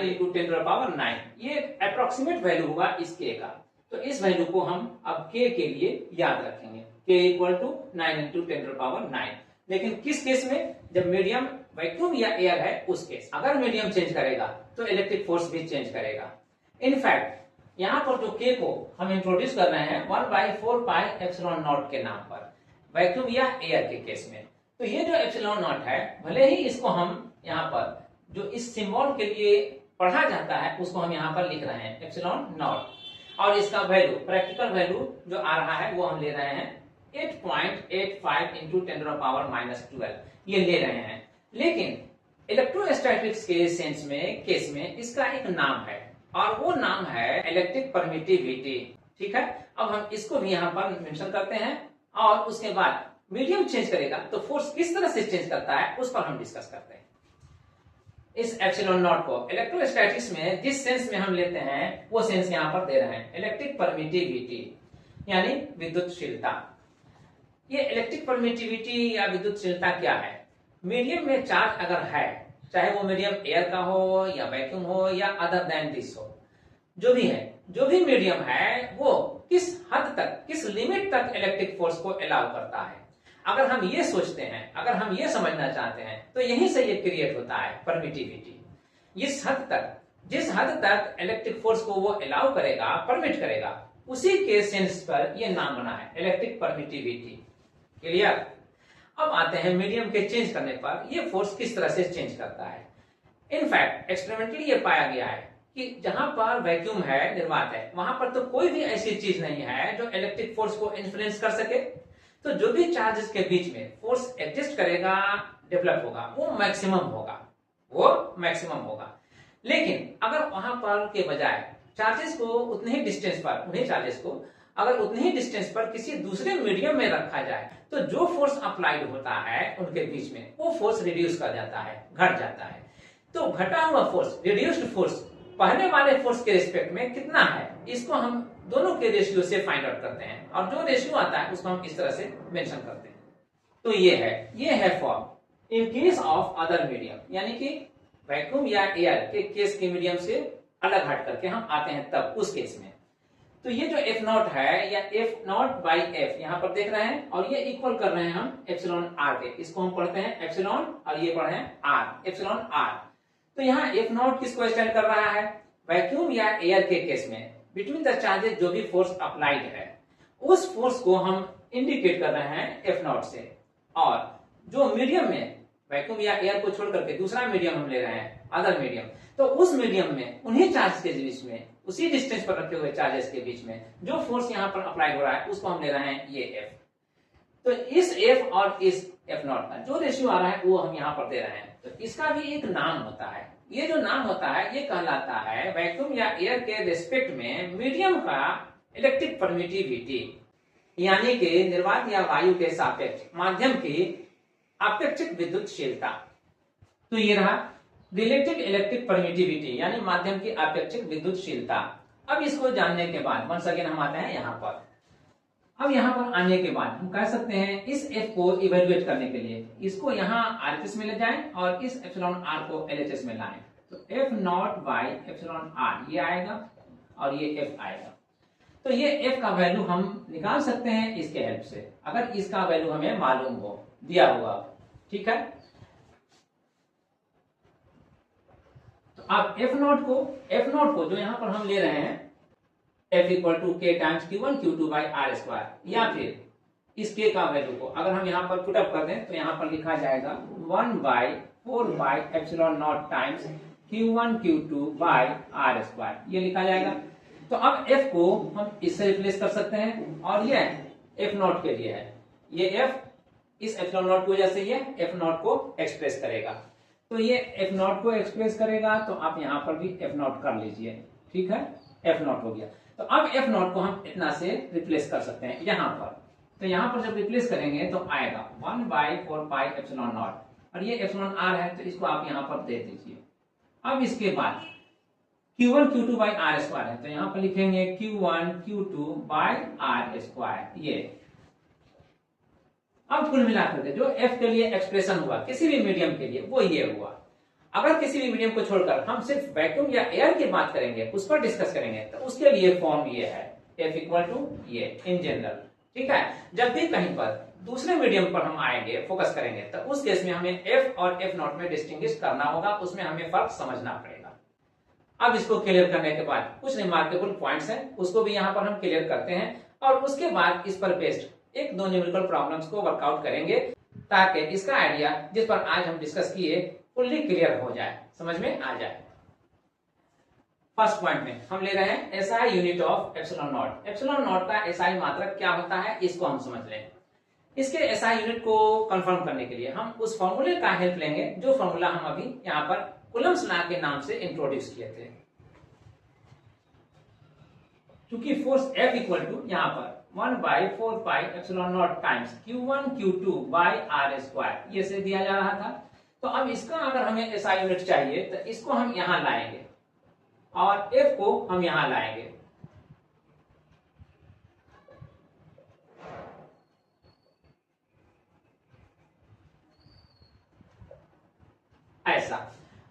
into 10 to the power 9। ये अप्रोक्सीमेट वैल्यू हुआ इस k का। तो इस वैल्यू को हम अब k के लिए याद रखेंगे, k equal to 9 into 10 to the power 9। लेकिन किस केस में? जब मीडियम वैक्यूम या एयर है उस केस। अगर मीडियम चेंज करेगा तो इलेक्ट्रिक फोर्स भी चेंज करेगा। इनफैक्ट यहाँ पर जो k को हम इंट्रोड्यूस कर रहे हैं 1/4 पाई एप्सिलॉन नॉट के नाम पर वैक्यूम या एयर के केस में। तो ये जो एप्सिलॉन नॉट है भले ही इसको हम यहाँ पर जो इस सिंबल के लिए पढ़ा जाता है उसको हम यहाँ पर लिख रहे हैं एप्सिलॉन नॉट, और इसका वैल्यू प्रैक्टिकल वैल्यू जो आ रहा है वो हम ले रहे हैं 8.85 इंटू 10 टू द पावर -12 ये ले रहे हैं। लेकिन इलेक्ट्रोस्टैटिक्स के सेंस में केस में इसका एक नाम है और वो नाम है इलेक्ट्रिक परमिटिविटी। ठीक है, अब हम इसको भी यहाँ पर मेंशन करते हैं और उसके बाद मीडियम चेंज करेगा तो फोर्स किस तरह से चेंज करता है उस पर हम डिस्कस करते हैं। इस एप्सिलॉन नॉट को इलेक्ट्रोस्टैटिक्स में जिस सेंस में हम लेते हैं वो सेंस यहाँ पर दे रहे हैं, इलेक्ट्रिक परमिटिविटी यानी विद्युतशीलता। ये इलेक्ट्रिक परमिटिविटी या विद्युतशीलता क्या है? मीडियम में चार्ज अगर है, चाहे वो मीडियम एयर का हो या वैक्यूम हो या अदर देन दिस हो, जो भी है, जो भी मीडियम है वो किस हद तक, किस लिमिट तक इलेक्ट्रिक फोर्स को अलाउ करता है। अगर हम ये सोचते हैं, अगर हम ये समझना चाहते हैं तो यहीं से ये क्रिएट होता है परमिटिविटी। इस हद तक, जिस हद तक इलेक्ट्रिक फोर्स को वो अलाउ करेगा, परमिट करेगा, उसी के सेंस पर ये नाम बना है इलेक्ट्रिक परमिटिविटी। क्लियर? अब आते हैं मीडियम के चेंज करने पर ये फोर्स किस तरह से चेंज करता है। इनफैक्ट एक्सपेरिमेंटली ये पाया गया है कि जहां पर वैक्यूम है, निर्वात है, वहां पर तो कोई भी ऐसी चीज नहीं है जो इलेक्ट्रिक फोर्स को इन्फ्लुएंस कर सके। तो जो भी चार्जेस के बीच में फोर्स एग्जिस्ट करेगा डेवलप होगा वो मैक्सिमम होगा। लेकिन अगर वहां पर के बजाय चार्जेस को उतने ही डिस्टेंस पर, उन्हीं चार्जेस को अगर उतने ही डिस्टेंस पर किसी दूसरे मीडियम में रखा जाए तो जो फोर्स अप्लाइड होता है उनके बीच में वो फोर्स रिड्यूस कर जाता है, घट जाता है। तो घटा हुआ फोर्स, रिड्यूस्ड फोर्स पहले वाले फोर्स के रिस्पेक्ट में कितना है, इसको हम दोनों के रेशियो से फाइंड आउट करते हैं और जो रेशियो आता है उसको हम इस तरह से मेंशन करते हैं। तो ये है form. In case of other medium, यानी कि वैक्यूम या एयर के केस के मीडियम से अलग हट करके हम आते हैं तब उस केस में। तो ये जो एफ नॉट है या एफ नॉट बाई एफ यहाँ पर देख रहे हैं और ये इक्वल कर रहे हैं हम एप्सिलॉन आर के, इसको हम पढ़ते हैं एप्सिलॉन और ये पढ़े हैं आर, एप्सिलॉन आर। तो यहाँ एफ नॉट किसको स्टैंड कर रहा है, वैक्यूम या एयर के केस में बिटवीन द चार्जेस जो भी फोर्स अप्लाइड है उस फोर्स को हम इंडिकेट कर रहे हैं एफ नॉट से। और जो मीडियम में वैक्यूम या एयर को छोड़ करके दूसरा मीडियम हम ले रहे हैं अदर मीडियम, तो उस मीडियम में उन्हीं चार्ज के बीच में, उसी डिस्टेंस पर रखे हुए चार्जेस के बीच में जो फोर्स यहाँ पर अप्लाई हो रहा है उसको हम ले रहे हैं ये एफ। तो इस एफ और इस एफ नॉट का जो रेशियो आ रहा है वो हम यहाँ पर दे रहे हैं। तो इसका भी एक नाम होता है, ये जो नाम होता है ये कहलाता है वैक्यूम या एयर के रिस्पेक्ट में मीडियम का इलेक्ट्रिक परमिटिविटी, यानी कि निर्वात या वायु के सापेक्ष माध्यम की अपेक्षिक विद्युतशीलता। तो ये रहा रिलेटिव इलेक्ट्रिक परमिटिविटी यानी माध्यम की अपेक्षिक विद्युतशीलता। अब इसको जानने के बाद वंस अगेन हम आते हैं यहाँ पर। अब यहाँ पर आने के बाद हम कह सकते हैं इस एफ को इवेल्युएट करने के लिए इसको यहाँ आरएचएस में ले जाएं और इस एप्सिलॉन आर को एलएचएस में लाएं। तो F naught by epsilon R ये आएगा और ये एफ आएगा। तो ये एफ का वैल्यू हम निकाल सकते हैं इसके हेल्प से, अगर इसका वैल्यू हमें मालूम हो, दिया हुआ। ठीक है, तो अब एफ नॉट को जो यहां पर हम ले रहे हैं F equal to K times Q1 Q2 by R square, या फिर इस के का वैल्यू को अगर हम यहां पर पुट अप कर दें तो यहां पर लिखा जाएगा 1/4 by epsilon naught times Q1 Q2 by R square, ये लिखा जाएगा। तो अब एफ को हम इससे रिप्लेस कर सकते हैं और ये एफ नॉट के लिए है, ये एफ इस एप्सिलॉन नॉट की वजह से ये एफ नॉट को एक्सप्रेस करेगा। तो ये एफ नॉट को एक्सप्रेस करेगा तो आप यहां पर भी एफ नॉट कर लीजिए। ठीक है, एफ नॉट हो गया। तो अब एफ नॉट को हम इतना से रिप्लेस कर सकते हैं यहां पर। तो यहां पर जब रिप्लेस करेंगे तो आएगा 1/4 पाई एप्सिलॉन नॉट और ये एप्सिलॉन आर है तो इसको आप यहां पर दे दीजिए। अब इसके बाद Q1 Q2 by R square है तो यहां पर लिखेंगे Q1 Q2 by R square. ये अब कुल मिलाकर के जो एफ के लिए एक्सप्रेशन हुआ किसी भी मीडियम के लिए वो ये हुआ। अगर किसी भी मीडियम को छोड़कर हम सिर्फ वैक्यूम या एयर की बात करेंगे, उस पर डिस्कस करेंगे, तो उसके लिए फॉर्म ये है एफ इक्वल टू ये इन जनरल। ठीक है, जब भी कहीं पर दूसरे मीडियम पर हम आएंगे, फोकस करेंगे, तो उस केस में हमें एफ और एफ नॉट में डिस्टिंग्विश करना होगा, उसमें हमें फर्क समझना पड़ेगा। अब इसको क्लियर करने के बाद कुछ रिमार्केबल पॉइंट्स हैं, उसको भी यहाँ पर हम क्लियर करते हैं और उसके बाद इस पर बेस्ड एक दो न्यूमेरिकल प्रॉब्लम्स को वर्कआउट करेंगे ताकि इसका आइडिया जिस पर आज हम डिस्कस किए फुल्ली क्लियर हो जाए, समझ में आ जाए। फर्स्ट पॉइंट में हम ले रहे हैं SI unit of epsilon not. Epsilon not का एसआई मात्रक क्या होता है इसको हम समझ लें। इसके एसआई यूनिट को कंफर्म करने के लिए हम उस फॉर्मूले का हेल्प लेंगे जो फॉर्मूला हम अभी यहाँ पर कूलम्ब्स लॉ के नाम से इंट्रोड्यूस किए थे। क्योंकि फोर्स F इक्वल टू यहाँ पर 1/4 pi epsilon naught times Q1 Q2 by R square ये से दिया जा रहा था। तो अब इसका अगर हमें एसआई यूनिट चाहिए तो इसको हम यहां लाएंगे और F को हम यहां लाएंगे। ऐसा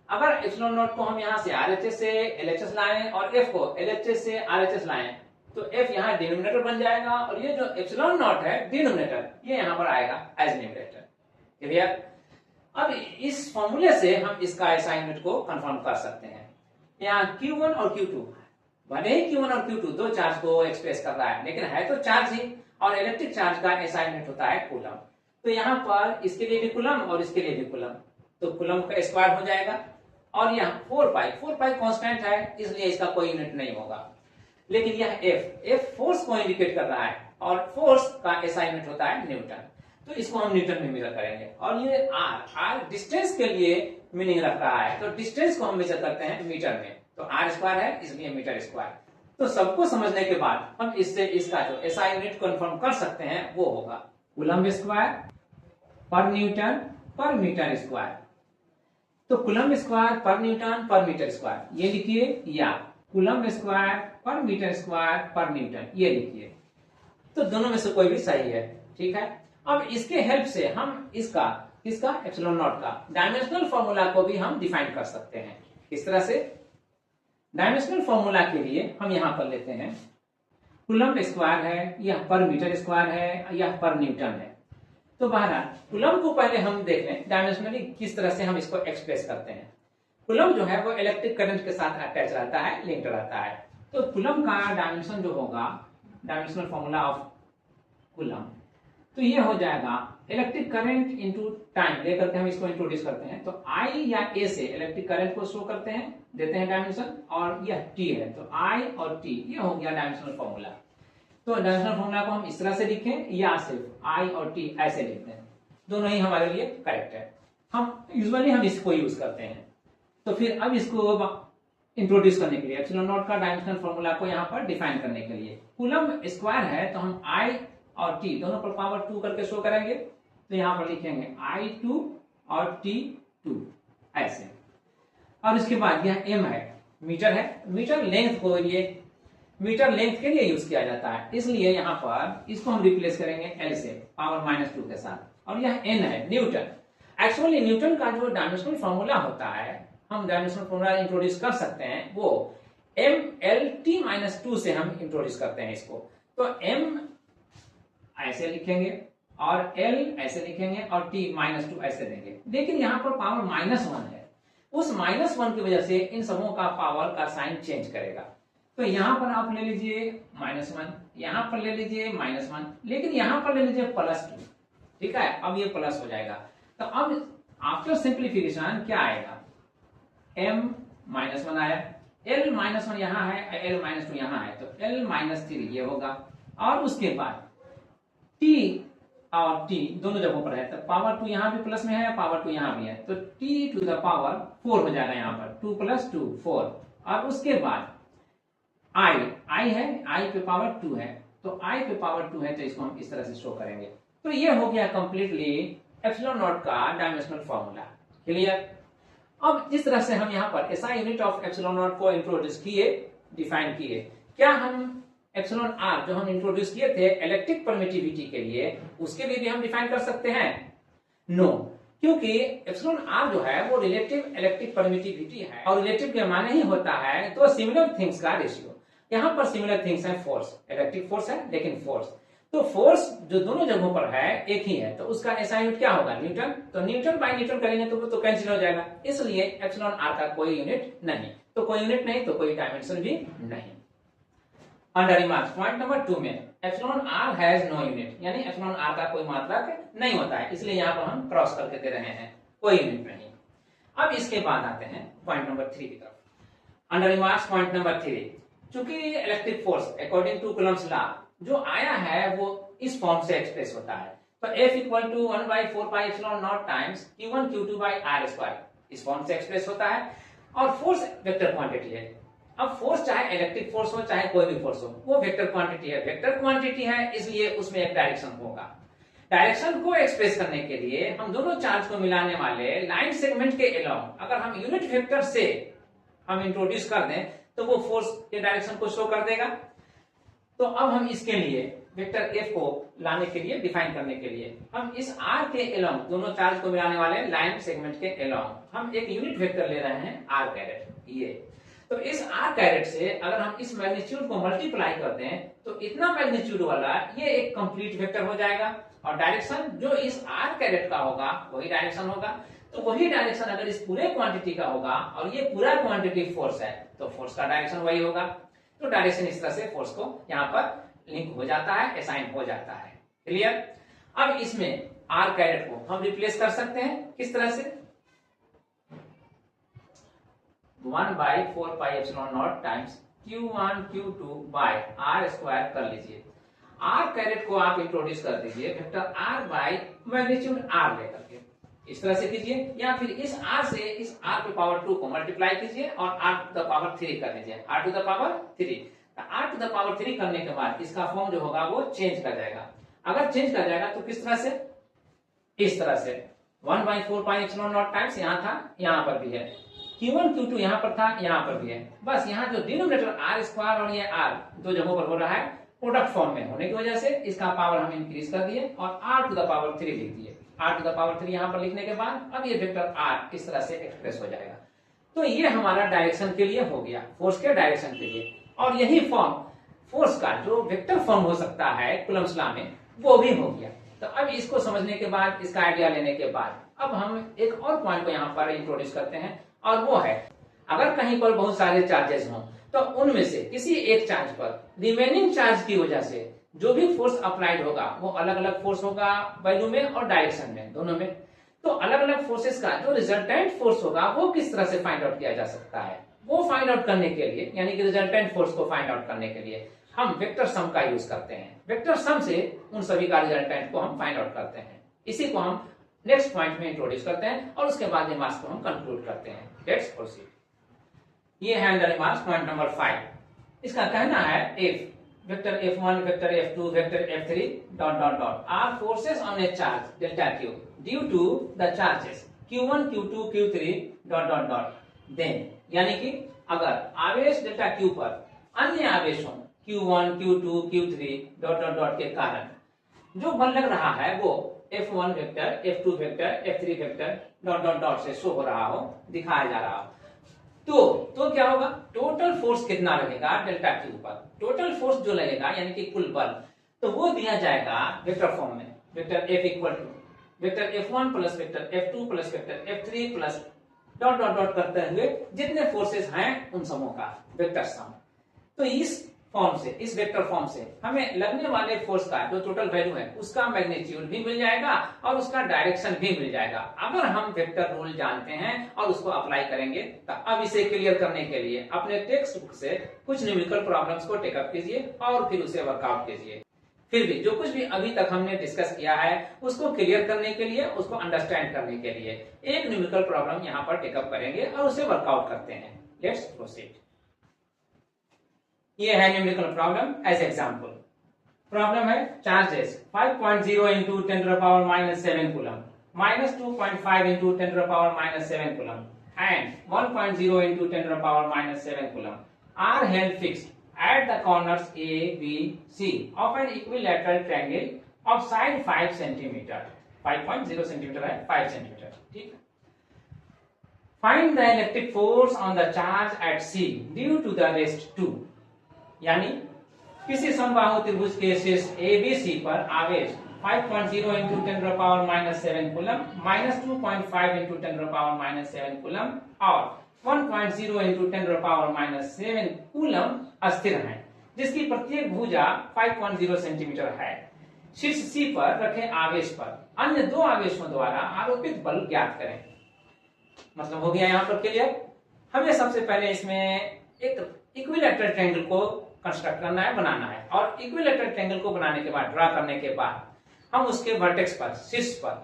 अगर एप्सिलॉन नॉट को हम यहां से आरएचएस से एलएचएस लाएं और F को एलएचएस से आरएचएस लाएं तो F यहां डिनोमिनेटर बन जाएगा और ये जो एप्सिलॉन नॉट है डिनोमिनेटर ये यहां पर आएगा एज न्यूमरेटर। क्लियर? अब इस फॉर्मूले से हम इसका एसआई यूनिट को कंफर्म कर सकते हैं। यहाँ Q1 और Q2 भले ही Q1 और Q2 दो चार्ज को एक्सप्रेस कर रहा है लेकिन है तो चार्ज ही, और इलेक्ट्रिक चार्ज का एसआई यूनिट होता है कूलम। तो यहाँ पर इसके लिए भी कूलम और इसके लिए भी कूलम, तो कूलम का स्क्वायर हो जाएगा और यहाँ 4 पाई कांस्टेंट है इसलिए इसका कोई यूनिट नहीं होगा। लेकिन यह F फोर्स को इंडिकेट कर रहा है और फोर्स का एसआई यूनिट होता है न्यूटन। तो इसको हम न्यूटन में मेजर करेंगे। और ये आर डिस्टेंस के लिए मीनिंग रख रहा है, तो डिस्टेंस को हम मेजर करते हैं मीटर में, तो आर स्क्वायर है इसलिए मीटर स्क्वायर। तो सबको समझने के बाद हम इससे इसका जो एसआई यूनिट कंफर्म कर सकते हैं वो होगा कूलम्ब स्क्वायर पर न्यूटन पर मीटर स्क्वायर। तो कूलम्ब स्क्वायर पर न्यूटन पर मीटर स्क्वायर ये लिखिए, या कूलम्ब स्क्वायर पर मीटर स्क्वायर पर न्यूटन ये लिखिए। तो दोनों में से कोई भी सही है, ठीक है। अब इसके हेल्प से हम इसका एप्सिलॉन नॉट का डायमेंशनल फॉर्मूला को भी हम डिफाइन कर सकते हैं। इस तरह से डायमेंशनल फॉर्मूला के लिए हम यहां पर लेते हैं कूलम्ब स्क्वायर है, यह पर मीटर स्क्वायर है, यह पर न्यूटन है। तो बहरहाल कूलम्ब को पहले हम देख लें डायमेंशनली किस तरह से हम इसको एक्सप्रेस करते हैं। कूलम्ब जो है वो इलेक्ट्रिक करंट के साथ अटैच रहता है, लिंक्ड रहता है। तो कूलम्ब का डायमेंशन जो होगा, डायमेंशनल फॉर्मूला ऑफ कूलम्ब, तो ये हो जाएगा इलेक्ट्रिक करंट इनटू टाइम लेकर के हम इसको इंट्रोड्यूस करते हैं। तो आई या ए से इलेक्ट्रिक करंट को शो करते हैं, देते हैं डायमेंशन, और यह टी है तो आई और टी, ये हो गया डायमेंशनल फॉर्मूला। तो डायमेंशनल फॉर्मूला को हम इस तरह से लिखें या सिर्फ आई और टी ऐसे लिखते हैं, दोनों ही हमारे लिए करेक्ट है। हम यूजुअली हम इसको यूज करते हैं। तो फिर अब इसको इंट्रोड्यूस करने के लिए एप्सिलॉन नॉट का डायमेंशनल फॉर्मूला को यहाँ पर डिफाइन करने के लिए कूलम्ब स्क्वायर है तो हम आई और टी दोनों पर पावर 2 करके शो करेंगे। तो यहाँ पर लिखेंगे I2 और T2 ऐसे। और इसके बाद यह m है, मीटर है, मीटर लेंथ को ये मीटर लेंथ के लिए यूज किया जाता है, इसलिए यहाँ पर इसको हम रिप्लेस करेंगे L से पावर -2 के साथ। और यह n है, न्यूटन। एक्चुअली न्यूटन का जो डायमेंशनल फॉर्मूला होता है, हम डायमेंशनल फॉर्मूला इंट्रोड्यूस कर सकते हैं, वो mLT-2 से हम इंट्रोड्यूस करते हैं इसको। तो m ऐसे लिखेंगे और L ऐसे लिखेंगे और T-2 ऐसे देंगे। लेकिन यहाँ पर पावर -1 है, उस -1 की वजह से इन सबों का पावर का साइन चेंज करेगा। तो यहाँ पर आप ले लीजिए -1, यहाँ पर ले लीजिए -1, लेकिन यहाँ पर ले लीजिए +2, ठीक है। अब ये प्लस हो जाएगा। तो अब आफ्टर सिंप्लीफिकेशन क्या आएगा, m-1 आया, L-1 यहाँ है, L-2 यहाँ है, तो L-3 ये होगा। और उसके बाद T और T दोनों जगहों पर है, तो पावर 2 यहाँ भी प्लस में है, पावर 2 यहाँ भी है, तो T⁴ हो जाएगा यहाँ पर, 2 + 2 4। और उसके बाद I है, I पे पावर 2 है, तो I पे पावर 2 है, तो इसको हम इस तरह से शो करेंगे। तो ये हो गया कंप्लीटली एप्सिलॉन नॉट का डायमेंशनल फॉर्मूला। क्लियर। अब जिस तरह से हम यहाँ पर SI unit of epsilon not को इंट्रोड्यूस किए, डिफाइन किए, क्या हम एप्सिलॉन आर जो हम इंट्रोड्यूस किए थे इलेक्ट्रिक परमिटिविटी के लिए, उसके लिए भी हम डिफाइन कर सकते हैं? नो, क्योंकि एप्सिलॉन आर जो है वो रिलेटिव इलेक्ट्रिक परमिटिविटी है, और रिलेटिव के माने ही होता है तो सिमिलर थिंग्स का रेशियो। यहाँ पर सिमिलर थिंग्स है, फोर्स, इलेक्ट्रिक फोर्स है लेकिन फोर्स, तो फोर्स जो दोनों जगहों पर है एक ही है, तो उसका एसआई यूनिट क्या होगा, न्यूटन। तो न्यूटन बाय न्यूटन करेंगे तो वो तो कैंसिल हो जाएगा, इसलिए एप्सिलॉन आर का कोई यूनिट नहीं, तो कोई यूनिट नहीं तो कोई डायमेंशन भी नहीं। अंडर रिमार्क्स पॉइंट नंबर 2 में epsilon R has no unit, यानी एप्सिलॉन आर का कोई मात्रक नहीं होता है, इसलिए यहाँ पर हम क्रॉस करके दे रहे हैं, कोई यूनिट नहीं। अब इसके बाद आते हैं पॉइंट नंबर 3 की तरफ। अंडर रिमार्क्स पॉइंट नंबर 3, चूंकि electric force according to Coulomb's law जो आया है वो इस फॉर्म से एक्सप्रेस होता है, तो F = 1/4πε0 times Q1 Q2 R², इस फॉर्म से एक्सप्रेस होता है। और फोर्स वेक्टर क्वांटिटी है। अब फोर्स चाहे इलेक्ट्रिक फोर्स हो चाहे कोई भी फोर्स हो, वो वेक्टर क्वांटिटी है, वेक्टर क्वांटिटी है, इसलिए उसमें एक डायरेक्शन होगा। डायरेक्शन को एक्सप्रेस करने के लिए हम दोनों चार्ज को मिलाने वाले लाइन सेगमेंट के अलोंग अगर हम यूनिट वेक्टर से हम इंट्रोड्यूस कर दें तो वो फोर्स के डायरेक्शन को शो कर देगा। तो अब हम इसके लिए वेक्टर F को लाने के लिए, डिफाइन करने के लिए, हम इस R के अलोंग दोनों चार्ज को मिलाने वाले लाइन सेगमेंट के अलोंग हम एक यूनिट वेक्टर ले रहे हैं r²। ये तो इस r² से अगर हम इस मैग्नीट्यूड को मल्टीप्लाई कर दें तो इतना मैग्नीट्यूड वाला ये एक कंप्लीट वेक्टर हो जाएगा, और डायरेक्शन जो इस r² का होगा वही डायरेक्शन होगा। तो वही डायरेक्शन अगर इस पूरे क्वांटिटी का होगा और ये पूरा क्वांटिटी फोर्स है तो फोर्स का डायरेक्शन वही होगा। तो डायरेक्शन इस तरह से फोर्स को यहाँ पर लिंक हो जाता है, असाइन हो जाता है। क्लियर। अब इसमें r² को हम रिप्लेस कर सकते हैं किस तरह से, 1/4πε0 टाइम्स Q1 Q2 R² कर लीजिए। आर कैरेट को आप इंट्रोड्यूस कर दीजिए vector R by magnitude R लेकर के, इस तरह से कीजिए, या फिर इस आर से इस आर पे पावर 2 को मल्टीप्लाई कीजिए और आर टू द पावर 3 कर लीजिए, R to the power 3। R to the power 3 करने के बाद इसका फॉर्म जो होगा वो चेंज कर जाएगा। अगर चेंज कर जाएगा तो किस तरह से, इस तरह से 1/4 पाई एप्सिलॉन नॉट टाइम्स यहाँ था, यहाँ पर भी है, Q1 Q2 यहाँ पर था, यहाँ पर भी है। बस यहाँ जो डिनोमिनेटर आर स्क्वायर और ये आर दो जगहों पर हो रहा है, प्रोडक्ट फॉर्म में होने की वजह से इसका पावर हम इंक्रीज कर दिए और आर टू द पावर 3 लिख दिए। आर टू द पावर 3 यहाँ पर लिखने के बाद अब ये वेक्टर आर इस तरह से एक्सप्रेस हो जाएगा। तो ये हमारा डायरेक्शन के लिए हो गया, फोर्स के डायरेक्शन के लिए। और यही फॉर्म फोर्स का जो वेक्टर फॉर्म हो सकता है कूलम्ब्स लॉ में, वो भी हो गया। तो अब इसको समझने के बाद, इसका आइडिया लेने के बाद, अब हम एक और पॉइंट को यहाँ पर इंट्रोड्यूस करते हैं, और वो है अगर कहीं पर बहुत सारे चार्जेस हों तो उनमें से किसी एक चार्ज पर रिमेनिंग चार्ज की वजह से जो भी फोर्स अप्लाइड होगा वो अलग अलग फोर्स होगा वैल्यू में और डायरेक्शन में, दोनों में। तो अलग अलग फोर्सेस का जो रिजल्टेंट फोर्स होगा वो किस तरह से फाइंड आउट किया जा सकता है, वो फाइंड आउट करने के लिए, यानी कि रिजल्टेंट फोर्स को फाइंड आउट करने के लिए हम वेक्टर सम का यूज करते हैं। वेक्टर सम से उन सभी का रिजल्टेंट को हम फाइंड आउट करते हैं। इसी को हम नेक्स्ट पॉइंट में इंट्रोड्यूस करते हैं और उसके बाद रिमार्क्स को हम कंक्लूड करते हैं। Let's proceed. ये है अंडर रिमार्क्स पॉइंट नंबर 5। इसका कहना है if vector F1, vector F2, vector F3 dot dot dot are forces on a charge delta Q due to the charges Q1, Q2, Q3 dot dot dot, then यानी कि अगर आवेश delta Q पर अन्य आवेशों Q1, Q2, Q3 dot dot dot के कारण जो बल लग रहा है वो F1 vector, F2 vector, F3 vector dot dot dot से शो हो रहा हो, दिखाया जा रहा हो, तो क्या होगा, टोटल फोर्स कितना लगेगा डेल्टा Q पर, टोटल फोर्स जो लगेगा यानी कि कुल बल, तो वो दिया जाएगा वेक्टर फॉर्म में, vector F equal to vector F1 plus vector F2 plus vector F3 plus dot dot dot करते हुए जितने फोर्सेस हैं उन समूह का वेक्टर सम। तो इस फॉर्म से, इस वेक्टर फॉर्म से हमें लगने वाले फोर्स का जो टोटल वैल्यू है उसका मैग्नीट्यूड भी मिल जाएगा और उसका डायरेक्शन भी मिल जाएगा, अगर हम वेक्टर रूल जानते हैं और उसको अप्लाई करेंगे। तो अब इसे क्लियर करने के लिए अपने टेक्स्ट बुक से कुछ न्यूमेरिकल प्रॉब्लम्स को टेकअप कीजिए और फिर उसे वर्कआउट कीजिए। फिर भी जो कुछ भी अभी तक हमने डिस्कस किया है उसको क्लियर करने के लिए, उसको अंडरस्टैंड करने के लिए एक न्यूमेरिकल प्रॉब्लम यहाँ पर टेकअप करेंगे और उसे वर्कआउट करते हैं। Let's proceed. ये है numerical problem as example. Problem है charges 5.0 into 10 to the power -7 coulomb, -2.5 into 10 to the power -7 coulomb and 1.0 into 10 to the power -7 coulomb are held fixed at the corners A, B, C of an equilateral triangle of side 5 cm. 5.0 cm है, 5 cm, ठीक। Find the electric force on the charge at C due to the rest 2, यानी किसी समबाहु त्रिभुज के शीर्ष ABC पर आवेश 5.0 into 10 to the power -7 coulomb, -2.5 into 10 to the power -7 coulomb और 1.0 into 10 to the power -7 coulomb अस्थिर है, जिसकी प्रत्येक भुजा 5.0 सेंटीमीटर है। शीर्ष C पर रखे आवेश पर अन्य दो आवेशों द्वारा आरोपित बल ज्ञात करें। मतलब हो गया यहाँ पर क्लियर। हमें सबसे पहले इसमें एक इक्विलैटरल ट्रायंगल को कंस्ट्रक्ट करना है, बनाना है, और इक्विलैटरल ट्रायंगल को बनाने के बाद, ड्रा करने के बाद हम उसके वर्टेक्स पर, शीर्ष पर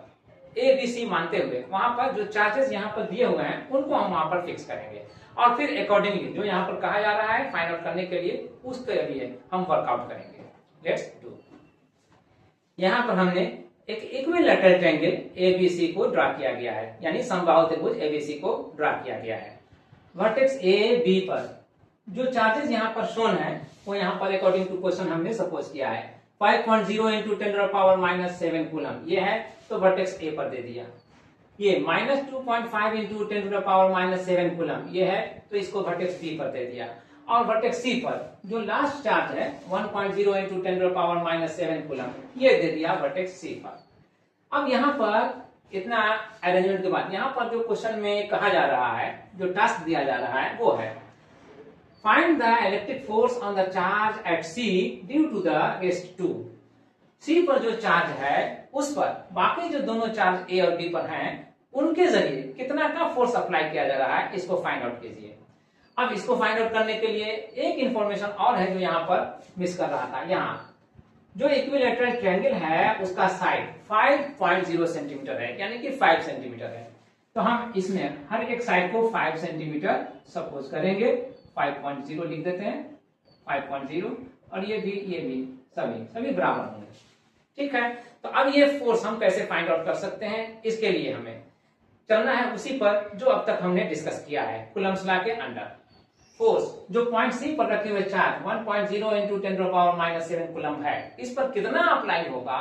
ABC मानते हुए वहां पर जो चार्जेस यहाँ पर दिए हुए हैं उनको हम वहां पर फिक्स करेंगे और फिर अकॉर्डिंगली जो यहाँ पर कहा जा रहा है फाइंड आउट करने के लिए उसके लिए हम वर्कआउट करेंगे। Let's do. यहाँ पर हमने एक इक्विलैटरल ट्रायंगल ABC को ड्रा किया गया है, यानी समबाहु त्रिभुज ABC को ड्रा किया गया है। वर्टेक्स AB पर जो चार्जेस यहाँ पर शोन है वो यहाँ पर अकॉर्डिंग टू क्वेश्चन हमने सपोज किया है 5.0 into 10 to the power -7 coulomb, ये है तो वर्टेक्स A पर दे दिया। ये -2.5 into 10 to the power -7 coulomb, ये है तो इसको वर्टेक्स B पर दे दिया। और वर्टेक्स C पर जो लास्ट चार्ज है 1.0 into 10 to the power -7 coulomb, ये दे दिया वर्टेक्स C पर। अब यहाँ पर इतना अरेंजमेंट के बाद यहाँ पर जो क्वेश्चन में कहा जा रहा है, जो टास्क दिया जा रहा है वो है find the electric force on the charge at C due to the rest 2। C पर जो चार्ज है उस पर बाकी जो दोनों चार्ज A और B पर हैं उनके जरिए कितना का फोर्स अप्लाई किया जा रहा है, इसको फाइंड आउट कीजिए। अब इसको फाइंड आउट करने के लिए एक इंफॉर्मेशन और है जो यहाँ पर मिस कर रहा था। यहाँ जो इक्विलैटरल ट्रायंगल है उसका साइड 5.0 सेंटीमीटर है, यानी कि 5 सेंटीमीटर है। तो हम इसमें हर एक साइड को 5 सेंटीमीटर सपोज करेंगे, 5.0 लिख देते हैं, 5.0, और ये भी सभी बराबर होंगे। ठीक है, तो अब ये फोर्स हम कैसे फाइंड आउट कर सकते हैं, इसके लिए हमें चलना है उसी पर जो अब तक हमने डिस्कस किया है, कूलम्ब्स लॉ के अंडर। फोर्स जो पॉइंट सी पर रखे हुए चार्ज 1.0 इंटू 10⁻⁷ कूलम्ब है, इस पर कितना अप्लाई होगा,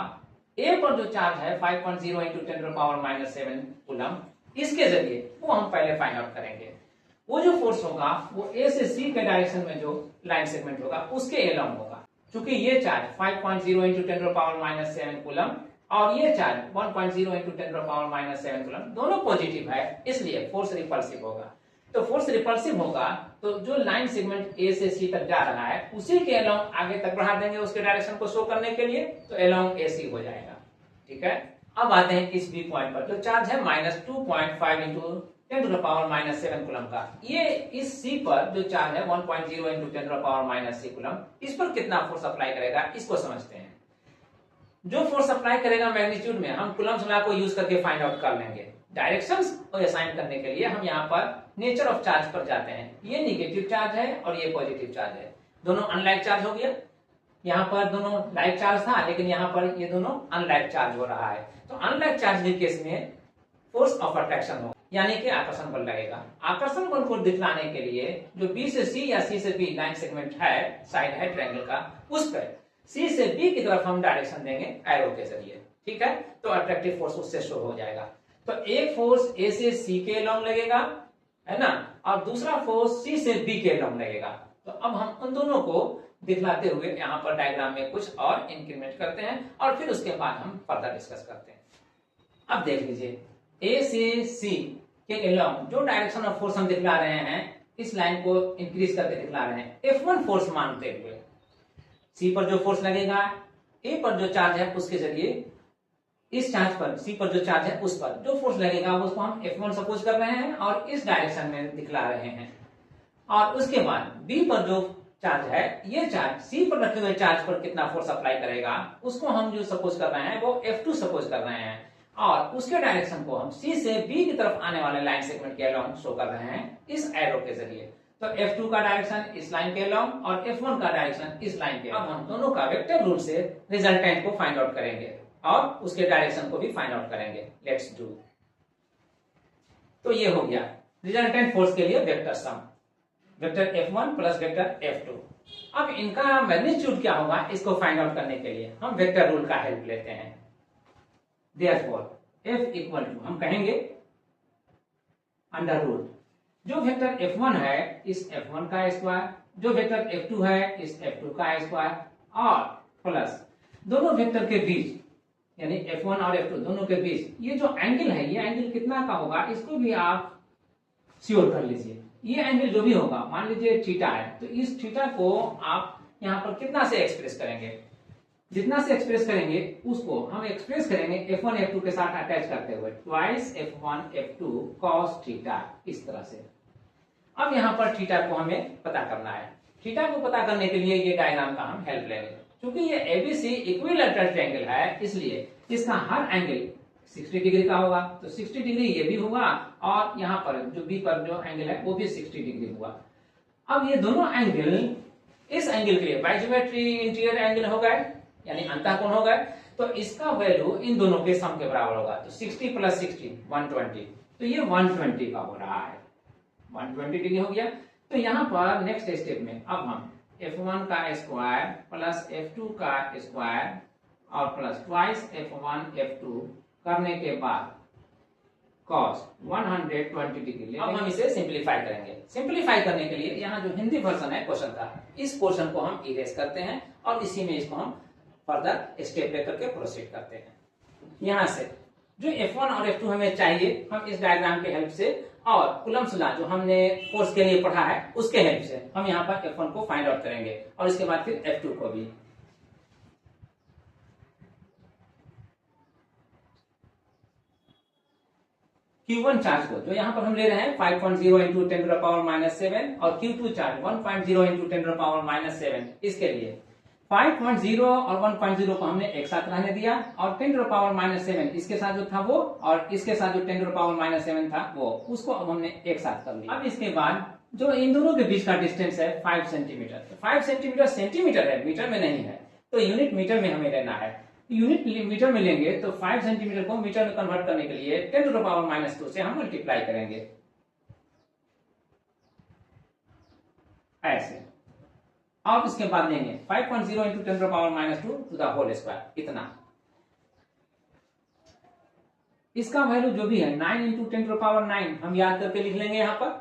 ए पर जो चार्ज है 5.0 इंटू 10⁻⁷ कूलम्ब, इसके जरिए वो हम पहले फाइंड आउट करेंगे। वो जो फोर्स होगा वो ए से सी के डायरेक्शन में जो लाइन सेगमेंट होगा उसके एलॉन्ग होगा। क्योंकि ये चार्ज 5.0 इंटू 10⁻⁷ कूलम्ब और ये चार्ज 1.0 इंटू 10⁻⁷ कूलम्ब दोनों पॉजिटिव है, इसलिए फोर्स रिपल्सिव होगा। तो फोर्स रिपल्सिव होगा तो जो लाइन सेगमेंट ए से सी तक जा रहा है उसी के एलॉन्ग आगे तक बढ़ा देंगे उसके डायरेक्शन को शो करने के लिए, तो एलॉन्ग ए सी हो जाएगा। ठीक है, अब आते हैं इस बी पॉइंट पर, जो चार्ज है -2.5 इंटू 10⁻⁷ कूलम्ब का। ये इस सी पर जो चार्ज है 1.0 इंटू 10⁻⁷ कूलम्ब, इस पर कितना फोर्स अप्लाई करेगा इसको समझते हैं। जो फोर्स अप्लाई करेगा मैग्नीट्यूड में हम कूलम्ब्स लॉ को यूज करके फाइंड आउट कर लेंगे। डायरेक्शंस को असाइन करने के लिए हम यहाँ पर नेचर ऑफ चार्ज पर जाते हैं। ये नेगेटिव चार्ज है और ये पॉजिटिव चार्ज है, दोनों अनलाइक चार्ज हो गया। यहाँ पर दोनों लाइक चार्ज था, लेकिन यहाँ पर ये दोनों अनलाइक चार्ज हो रहा है। तो अनलाइक चार्ज के केस में फोर्स ऑफ अट्रैक्शन होगा, यानी कि आकर्षण बल लगेगा। आकर्षण बल को दिखलाने के लिए जो बी से सी या सी से बी लाइन सेगमेंट है, साइड है ट्रायंगल का, उस पर सी से बी की तरफ हम डायरेक्शन देंगे एरो के जरिए। ठीक है, तो अट्रैक्टिव फोर्स उससे शो हो जाएगा। तो एक फोर्स ए से सी के लॉन्ग लगेगा, है ना, और दूसरा फोर्स सी से बी के लॉन्ग लगेगा। तो अब हम उन दोनों को दिखलाते हुए यहाँ पर डायग्राम में कुछ और इंक्रीमेंट करते हैं और फिर उसके बाद हम फर्दर डिस्कस करते हैं। अब देख लीजिए, ए से सी के एलॉन्ग जो डायरेक्शन ऑफ फोर्स हम दिखला रहे हैं, इस लाइन को इंक्रीज करके दिखला रहे हैं F1 फोर्स मानते हुए। सी पर जो फोर्स लगेगा ए पर जो चार्ज है उसके जरिए इस चार्ज पर, सी पर जो चार्ज है उस पर जो फोर्स लगेगा उसको हम F1 सपोज कर रहे हैं और इस डायरेक्शन में दिखला रहे हैं। और उसके बाद बी पर जो चार्ज है, ये चार्ज सी पर रखे हुए चार्ज पर कितना फोर्स अप्लाई करेगा उसको हम जो सपोज कर रहे हैं वो F2 सपोज कर रहे हैं, और उसके डायरेक्शन को हम सी से बी की तरफ आने वाले लाइन सेगमेंट के अलोंग शो कर रहे हैं इस एरो के जरिए। तो F2 का डायरेक्शन इस लाइन के अलोंग और F1 का डायरेक्शन इस लाइन के। अब हम दोनों का वेक्टर रूल से रिजल्टेंट को फाइंड आउट करेंगे और उसके डायरेक्शन को भी फाइंड आउट करेंगे। Let's do. तो ये हो गया रिजल्टेंट फोर्स के लिए vector sum, vector F1 plus vector F2। अब इनका मैग्नीट्यूड क्या होगा इसको फाइंड आउट करने के लिए हम वेक्टर रूल का हेल्प लेते हैं। Therefore, F इक्वल टू हम कहेंगे अंडर रूट जो वेक्टर F1 है इस F1 का स्क्वायर, जो वेक्टर F2 है इस F2 का स्क्वायर, और प्लस दोनों वेक्टर के बीच यानी F1 और F2 दोनों के बीच ये जो एंगल है, ये एंगल कितना का होगा इसको भी आप श्योर कर लीजिए। ये एंगल जो भी होगा, मान लीजिए थीटा है, तो इस थीटा को आप यहाँ पर कितना से एक्सप्रेस करेंगे, जितना से एक्सप्रेस करेंगे उसको हम एक्सप्रेस करेंगे F1 F2 के साथ अटैच करते हुए twice F1 F2 cos theta, इस तरह से। अब यहाँ पर थीटा को हमें पता करना है। थीटा को पता करने के लिए ये डायग्राम का हम हेल्प लेंगे। क्योंकि ये ABC इक्विलैटरल ट्रायंगल है, इसलिए इसका हर एंगल 60 डिग्री का होगा, तो 60 डिग्री ये भी होगा और यहाँ पर जो B पर जो एंगल है वो भी 60 डिग्री हुआ। अब ये दोनों एंगल इस एंगल के लिए बाइज्योमेट्री इंटीरियर एंगल हो गए, यानी अंतःकोण हो गए, तो इसका वैल्यू इन दोनों के सम के बराबर होगा। तो 60 प्लस 60 120, तो ये 120 का हो रहा है, 120 डिग्री हो गया। तो यहाँ पर नेक्स्ट स्टेप में अब हम F1 का स्क्वायर प्लस F2 का स्क्वायर और प्लस ट्वाइस F1 F2 करने के बाद cos 120 डिग्री। अब हम इसे सिंप्लीफाई करेंगे। सिंप्लीफाई करने के लिए यहाँ जो हिंदी वर्जन है क्वेश्चन का, इस पोर्शन को हम इरेज करते हैं और इसी में इसको हम फर्दर स्टेप लेकर के प्रोसीड करते हैं। यहाँ से जो F1 और F2 हमें चाहिए, हम इस डायग्राम के हेल्प से और कूलम्ब्स लॉ जो हमने फोर्स के लिए पढ़ा है उसके हेल्प से हम यहाँ पर F1 को फाइंड आउट करेंगे और इसके बाद फिर F2 को भी। Q1 चार्ज को जो यहाँ पर हम ले रहे हैं 5.0 इंटू 10⁻⁷ और Q2 चार्ज 1.0 इंटू 10⁻⁷, इसके लिए 5.0 और 1.0 को हमने एक साथ रहने दिया और 10 टू द पावर -7 इसके साथ जो था वो और इसके साथ जो 10 टू द पावर -7 था वो, उसको अब हमने एक साथ कर लिया। अब इसके बाद जो इन दोनों के बीच का डिस्टेंस है 5 सेंटीमीटर, 5 सेंटीमीटर सेंटीमीटर है, मीटर में नहीं है, तो यूनिट मीटर में हमें लेना है। यूनिट मीटर में लेंगे तो 5 सेंटीमीटर को मीटर में कन्वर्ट करने के लिए 10 टू द पावर -2 से हम मल्टीप्लाई करेंगे ऐसे। अब इसके बाद लेंगे 5.0 into 10 to the power -2 to the whole square, इतना। इसका वैल्यू जो भी है 9 इंटू 10 टू द पावर 9 हम याद करके लिख लेंगे यहाँ पर।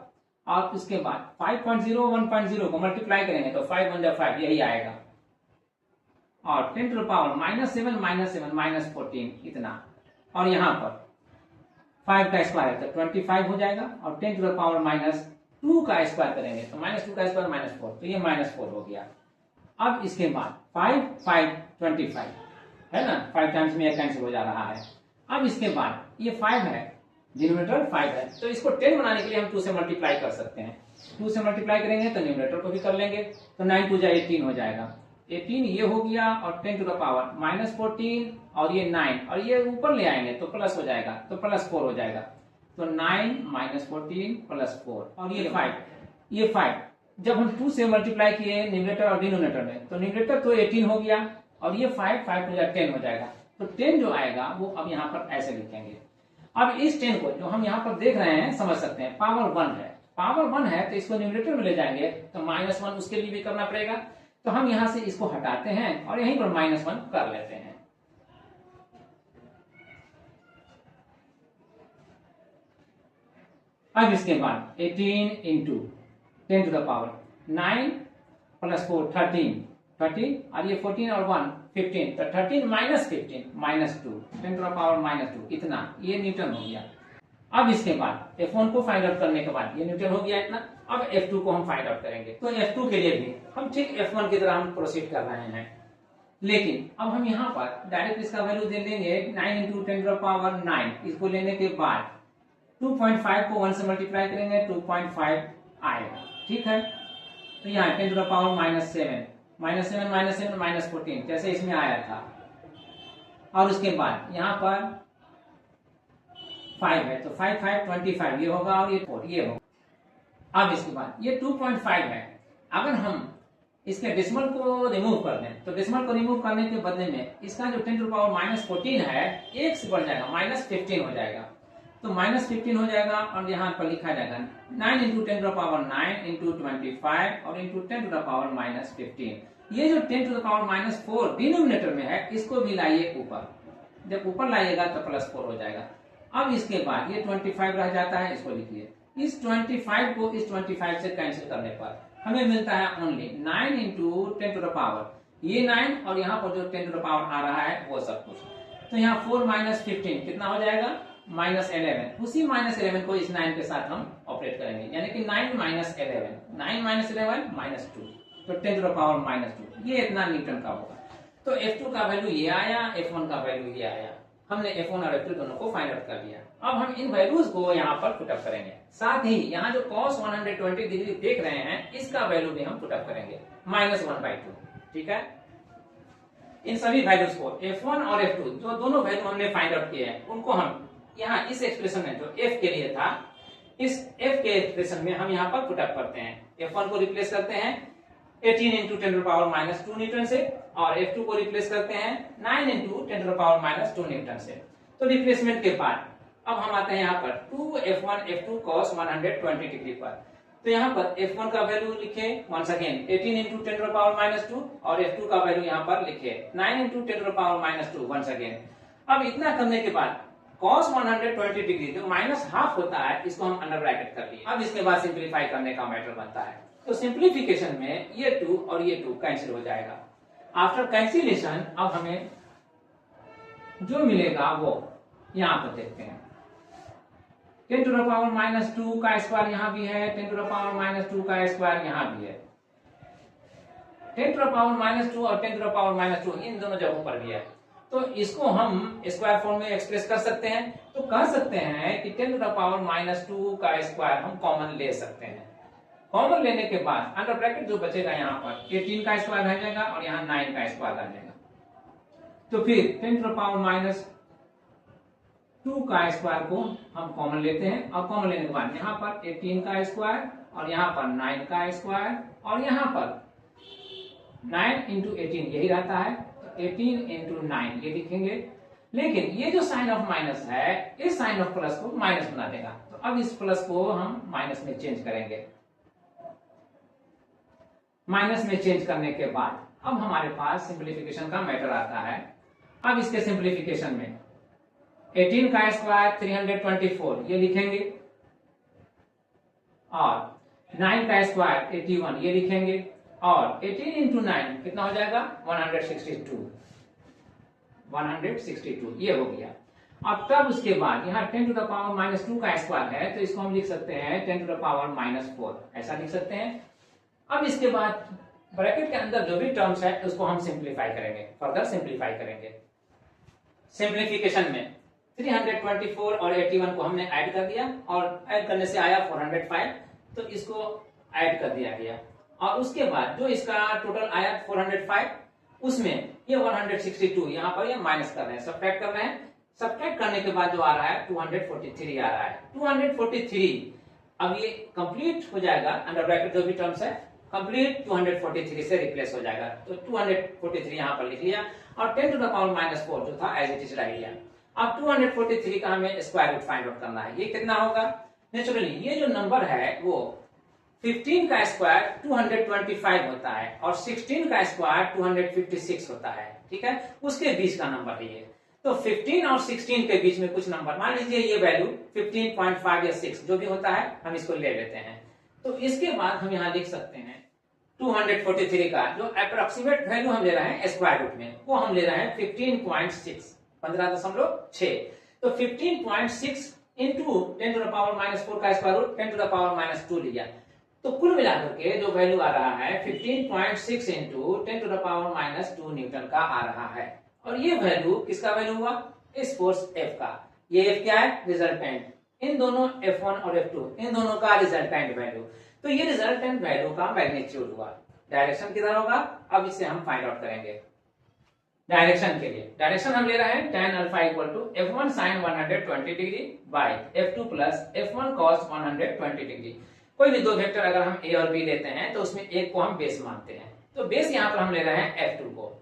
और उसके बाद 5.0 1.0 को मल्टीप्लाई करेंगे तो 5 1 5 यही आएगा और 10 टू द पावर -7 -14 इतना। और यहाँ पर 5 का स्क्वायर है तो 25 हो जाएगा और 10 टू द पावर -2 का स्क्वायर करेंगे तो -2 का स्क्वायर -4, तो ये -4 हो गया। अब इसके बाद 5 5 25 है ना, 5 टाइम्स में कैंसिल हो जा रहा है। अब इसके बाद ये 5 है, डिनोमिनेटर 5 है, तो इसको 10 बनाने के लिए हम 2 से मल्टीप्लाई कर सकते हैं। 2 से मल्टीप्लाई करेंगे तो न्यूमरेटर को भी कर लेंगे, तो 9 2 18 हो जाएगा। 18 ये हो गया और 10 टू द पावर -14 और ये 9 और ये ऊपर ले आएंगे तो प्लस हो जाएगा, तो +4 हो जाएगा। तो 9 -14 +4 और ये 5 जब हम 2 से मल्टीप्लाई किए न्यूमरेटर और डिनोमिनेटर में तो न्यूमरेटर तो 18 हो गया और ये 5 5 10 हो जाएगा। तो 10 जो आएगा वो अब यहाँ पर ऐसे लिखेंगे। अब इस 10 को जो हम यहाँ पर देख रहे हैं समझ सकते हैं, पावर 1 है, पावर 1 है तो इसको न्यूमरेटर में ले जाएंगे तो -1 उसके लिए भी करना पड़ेगा, तो हम यहां से इसको हटाते हैं और यहीं पर -1 कर लेते हैं। अब इसके बाद 18 इंटू 10 टू द पावर 9 +4 13 और ये 14 और 1 15, तो 13 -15 -2 10 टू द पावर -2 इतना, ये न्यूटन हो गया। अब इसके बाद F1 को फाइंड आउट करने के बाद ये न्यूटन हो गया इतना। अब F2 को हम फाइंड आउट करेंगे, तो F2 के लिए भी हम ठीक F1 की तरह हम प्रोसीड कर रहे हैं, लेकिन अब हम यहाँ पर डायरेक्ट इसका वैल्यू दे देंगे 9 इंटू 10 टू द पावर 9। इसको लेने के बाद 2.5 को 1 से मल्टीप्लाई करेंगे 2.5 आएगा, ठीक है। तो यहाँ 10 टू द पावर -7 -14 जैसे इसमें आया था। और उसके बाद यहाँ पर 5 है तो 5 5 25 ये होगा और ये 4 ये होगा। अब इसके बाद ये 2.5 है, अगर हम इसके डेसिमल को रिमूव कर दें तो डेसिमल को रिमूव करने के बदले में इसका जो 10 टू द पावर -14 है 1 से बढ़ जाएगा, -15 हो जाएगा, तो -15 हो जाएगा। और यहाँ पर लिखा जाएगा 9 into 10 to the power 9 into 25 और इंटू 10 टू द पावर -15। ये जो 10 टू द पावर -4 डिनोमिनेटर में है इसको भी लाइए ऊपर, जब ऊपर लाइएगा तो +4 हो जाएगा। अब इसके बाद ये 25 रह जाता है, इसको लिखिए। इस 25 को इस 25 से कैंसिल करने पर हमें मिलता है only 9 into 10 to the power ये 9 और यहाँ पर जो 10 टू द पावर आ रहा है वो सब कुछ। तो यहाँ 4 -15 कितना हो जाएगा, -11। उसी -11 को इस 9 के साथ हम ऑपरेट करेंगे, यानी कि 9 -11 9 -11 -2, तो 10 टू द पावर -2 ये इतना न्यूटन का होगा। तो F2 का वैल्यू ये आया, F1 का वैल्यू ये आया। हमने F1 और F2 दोनों को फाइंड आउट कर लिया। अब हम इन वैल्यूज को यहाँ पर पुटअप करेंगे, साथ ही यहाँ जो cos 120 डिग्री देख रहे हैं इसका वैल्यू भी हम पुटअप करेंगे -1/2, ठीक है। इन सभी वैल्यूज को F1 और F2 जो दोनों वैल्यू हमने फाइंड आउट किए हैं उनको हम यहाँ इस एक्सप्रेशन में जो F के लिए था, इस F के एक्सप्रेशन में हम यहाँ पर पुटअप करते हैं। F1 को रिप्लेस करते हैं 18 into 10 to the power -2 newton से और F2 को रिप्लेस करते हैं 9 into 10 to the power -2 newton से। तो रिप्लेसमेंट के बाद अब हम आते हैं यहाँ पर 2F1 F2 cos 120 डिग्री पर। तो यहाँ पर F1 का वैल्यू लिखे once again 18 into 10 to the power -2 और F2 का वैल्यू यहाँ पर लिखे 9 into 10 to the power -2 once again. अब इतना करने के बाद cos 120 डिग्री जो -हाफ होता है इसको हम अंडर ब्रैकेट कर लिए। अब इसके बाद सिंप्लीफाई करने का मैटर बनता है, तो सिंप्लीफिकेशन में ये 2 और ये 2 कैंसिल हो जाएगा। आफ्टर कैंसिलेशन अब हमें जो मिलेगा वो यहाँ पर देखते हैं। 10 टू द पावर -2 का स्क्वायर यहाँ भी है, 10 टू द पावर -2 का स्क्वायर यहाँ भी है, 10 टू द पावर -2 और 10 टू द पावर -2 इन दोनों जगहों पर भी है। तो इसको हम स्क्वायर फॉर्म में एक्सप्रेस कर सकते हैं, तो कह सकते हैं कि 10 टू द पावर -2 का स्क्वायर हम कॉमन ले सकते हैं। कॉमन लेने के बाद अंडर ब्रैकेट जो बचेगा यहाँ पर 18 का स्क्वायर रह जाएगा और यहाँ 9 का स्क्वायर रह जाएगा। तो फिर 10 टू द पावर माइनस 2 का स्क्वायर को हम कॉमन लेते हैं और कॉमन लेने के बाद यहाँ पर 18 का स्क्वायर और यहाँ पर 9 का स्क्वायर और यहाँ पर 9 इंटू 18 यही रहता है, तो 18 इंटू 9 ये लिखेंगे। लेकिन ये जो साइन ऑफ माइनस है इस साइन ऑफ प्लस को माइनस बना देगा, तो अब इस प्लस को हम माइनस में चेंज करेंगे। माइनस में चेंज करने के बाद अब हमारे पास सिंप्लीफिकेशन का मैटर आता है। अब इसके सिंप्लीफिकेशन में 18 का स्क्वायर 324 ये लिखेंगे और 9 का स्क्वायर 81 ये लिखेंगे और 18 इंटू 9 कितना हो जाएगा 162 ये हो गया। अब तब उसके बाद यहाँ 10 टू द पावर माइनस 2 का स्क्वायर है, तो इसको हम लिख सकते हैं 10 टू द पावर माइनस 4 ऐसा लिख सकते हैं। अब इसके बाद ब्रैकेट के अंदर जो भी टर्म्स है उसको हम सिंप्लीफाई करेंगे, फर्दर सिंप्लीफाई करेंगे। सिंप्लीफिकेशन में 324 और 81 को हमने ऐड कर दिया और ऐड करने से आया 405, तो इसको ऐड कर दिया गया और उसके बाद जो इसका टोटल आया 405 उसमें ये 162 यहाँ पर ये माइनस कर रहे हैं, सब्ट्रैक्ट कर रहे हैं। सब्ट्रैक्ट करने के बाद जो आ रहा है 243 आ रहा है। 243 अब ये कंप्लीट हो जाएगा, अंडर ब्रैकेट जो भी टर्म्स है कंप्लीट 243 से रिप्लेस हो जाएगा, तो 243 यहाँ पर लिख लिया और 10 टू द पावर माइनस 4 जो था एज इट इज रह गया। अब 243 का हमें स्क्वायर रूट फाइंड आउट करना है, ये कितना होगा। नेचुरली ये जो नंबर है वो 15 का स्क्वायर 225 होता है और 16 का स्क्वायर 256 होता है, ठीक है, उसके बीच का नंबर है ये। तो 15 और 16 के बीच में कुछ नंबर, मान लीजिए ये वैल्यू 15.5 या 6 जो भी होता है हम इसको ले लेते हैं। तो इसके बाद हम यहाँ लिख सकते हैं 243 का जो अप्रोक्सीमेट वैल्यू हम ले रहे हैं स्क्वायर रूट में वो हम ले रहे हैं 15.6 15.6। तो 15.6 into 10 to the power minus 4 का square root 10 to the power minus 2 लिया, तो कुल मिलाकर के जो वैल्यू आ रहा है 15.6 into 10 to the power minus 2 newton का आ रहा है। और ये वैल्यू किसका वैल्यू हुआ, इस फोर्स F का। ये F क्या है, रिजल्टेंट, इन दोनों F1 और F2 इन दोनों का रिजल्टेंट वैल्यू। तो ये रिजल्टेंट वैल्यू का मैग्नीट्यूड हुआ। डायरेक्शन किधर होगा, अब इसे हम फाइंड आउट करेंगे। डायरेक्शन के लिए डायरेक्शन हम ले रहे हैं tan alpha equal to F1 sin 120 degree by F2 plus F1 cos 120 degree. कोई भी दो वेक्टर अगर हम A और B लेते हैं तो उसमें एक को हम बेस मानते हैं, तो बेस यहाँ पर हम ले रहे हैं F2 को।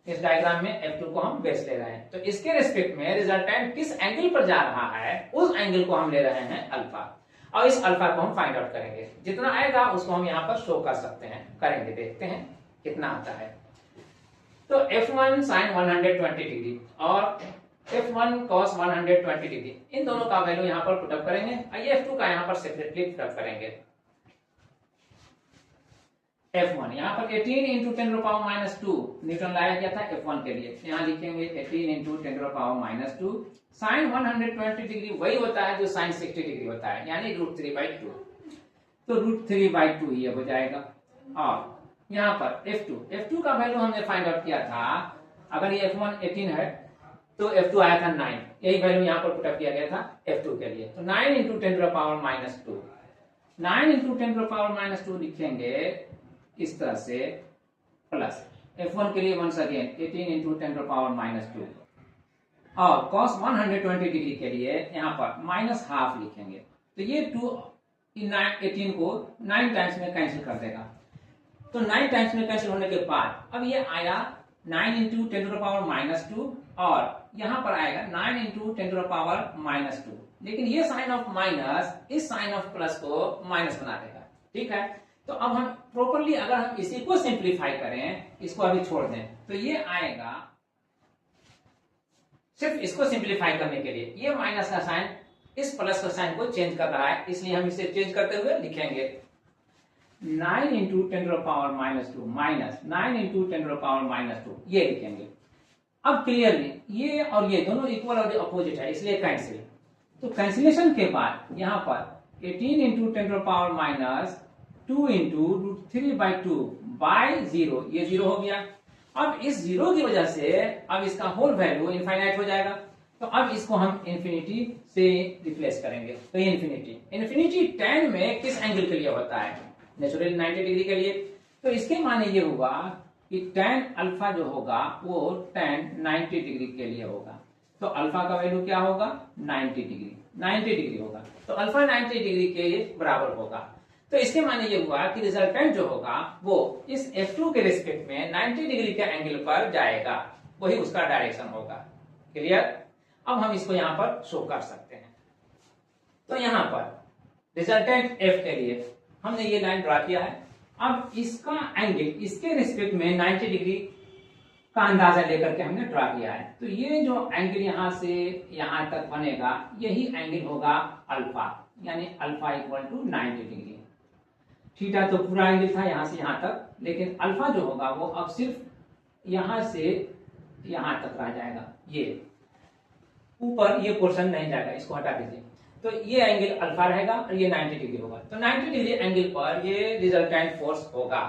इस डायग्राम में F2 को हम बेस ले रहे हैं, तो इसके रेस्पेक्ट में रिजल्टेंट किस एंगल पर जा रहा है उस एंगल को हम ले रहे हैं अल्फा, और इस अल्फा को हम फाइंड आउट करेंगे। जितना आएगा उसको हम यहाँ पर शो कर सकते हैं, करेंगे, देखते हैं कितना आता है। तो F1 sin 120 डिग्री और F1 cos 120 डिग्री इन दोनों का वैल्यू यहाँ पर पुटअप करेंगे, आइए F2 का यहाँ पर सेपरेटली पुटअप करेंगे। F1 यहाँ पर 18 into 10 to power minus 2 newton लाया गया था F1 के लिए, यहाँ लिखेंगे 18 into 10 to power minus 2 sine 120 degree वही होता है जो साइन 60 डिग्री होता है, यानी √3/2, तो √3/2 ये हो जाएगा। और यहाँ पर F2 का वैल्यू हमने फाइंड आउट किया था, अगर ये F1 18 है तो F2 आया था 9, यही वैल्यू यहाँ पर पुटअप किया गया था F2 के लिए। तो 9 into 10 to power minus 2, 9 into 10 to power minus 2 लिखेंगे इस तरह से, प्लस F1 के लिए once again 18 into 10 to power minus 2 और cos 120 डिग्री के लिए यहाँ पर माइनस हाफ लिखेंगे। तो ये 2 18 को 9 टाइम्स में कैंसिल कर देगा, तो 9 टाइम्स में कैंसिल होने के बाद अब ये आया 9 इंटू 10 टू पावर माइनस 2 और यहाँ पर आएगा 9 इंटू 10 टू पावर माइनस 2, लेकिन ये साइन ऑफ माइनस इस साइन ऑफ प्लस को माइनस बना देगा, ठीक है। तो अब हम प्रॉपरली अगर हम इसी को सिंप्लीफाई करें, इसको अभी छोड़ दें, तो ये आएगा, सिर्फ इसको सिंप्लीफाई करने के लिए ये माइनस का साइन इस प्लस का साइन को चेंज कर रहा है, इसलिए हम इसे चेंज करते हुए लिखेंगे 9 into 10 to power minus 2 minus 9 into 10 to power minus 2 ये लिखेंगे। अब क्लियरली ये और ये दोनों इक्वल और अपोजिट है, इसलिए कैंसिल। तो कैंसिलेशन के बाद यहाँ पर 18 into 10 to power minus 2 into √3/2 by 0, ये 0 हो गया। अब इस 0 की वजह से अब इसका होल वैल्यू इनफाइनाइट हो जाएगा, तो अब इसको हम इन्फिनिटी से रिप्लेस करेंगे। तो ये इन्फिनिटी tan में किस एंगल के लिए होता है? नेचुरली 90 डिग्री के लिए। तो इसके माने ये हुआ कि tan अल्फा जो होगा वो tan 90 डिग्री के लिए होगा। तो अल्फा का वैल्यू क्या होगा? 90 डिग्री होगा। तो अल्फा 90 डिग्री के बराबर होगा। तो इसके माने ये हुआ कि रिजल्टेंट जो होगा वो इस F2 के रिस्पेक्ट में 90 डिग्री के एंगल पर जाएगा, वही उसका डायरेक्शन होगा। क्लियर? अब हम इसको यहां पर शो कर सकते हैं। तो यहां पर रिजल्टेंट F के लिए हमने ये लाइन ड्रा किया है। अब इसका एंगल इसके रिस्पेक्ट में 90 डिग्री का अंदाजा लेकर के हमने ड्रा किया है। तो ये जो एंगल यहां से यहां तक बनेगा यही एंगल होगा अल्फा, यानी alpha equal to 90 degree. Theta तो पूरा एंगल था यहां से यहां तक, लेकिन अल्फा जो होगा वो अब सिर्फ यहां से यहां तक रह जाएगा। ये ऊपर ये पोर्शन नहीं जाएगा, इसको हटा दीजिए। तो ये एंगल अल्फा रहेगा और ये 90 डिग्री होगा। तो 90 डिग्री एंगल पर ये रिजल्टेंट फोर्स होगा।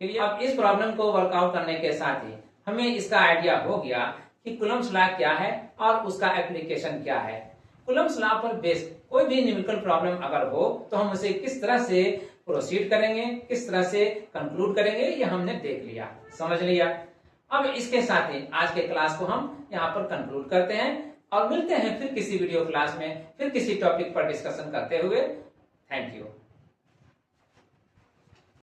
अब इस प्रॉब्लम को वर्कआउट करने के साथ ही हमें इसका आइडिया हो गया कि कूलम्ब्स लॉ क्या है और उसका एप्लीकेशन क्या है। कूलम्ब्स लॉ पर बेस्ड कोई भी न्यूमेरिकल प्रॉब्लम अगर हो तो हम उसे किस तरह से प्रोसीड करेंगे, किस तरह से कंक्लूड करेंगे, ये हमने देख लिया, समझ लिया। अब इसके साथ ही आज के क्लास को हम यहाँ पर कंक्लूड करते हैं और मिलते हैं फिर किसी वीडियो क्लास में, फिर किसी टॉपिक पर डिस्कशन करते हुए। Thank you.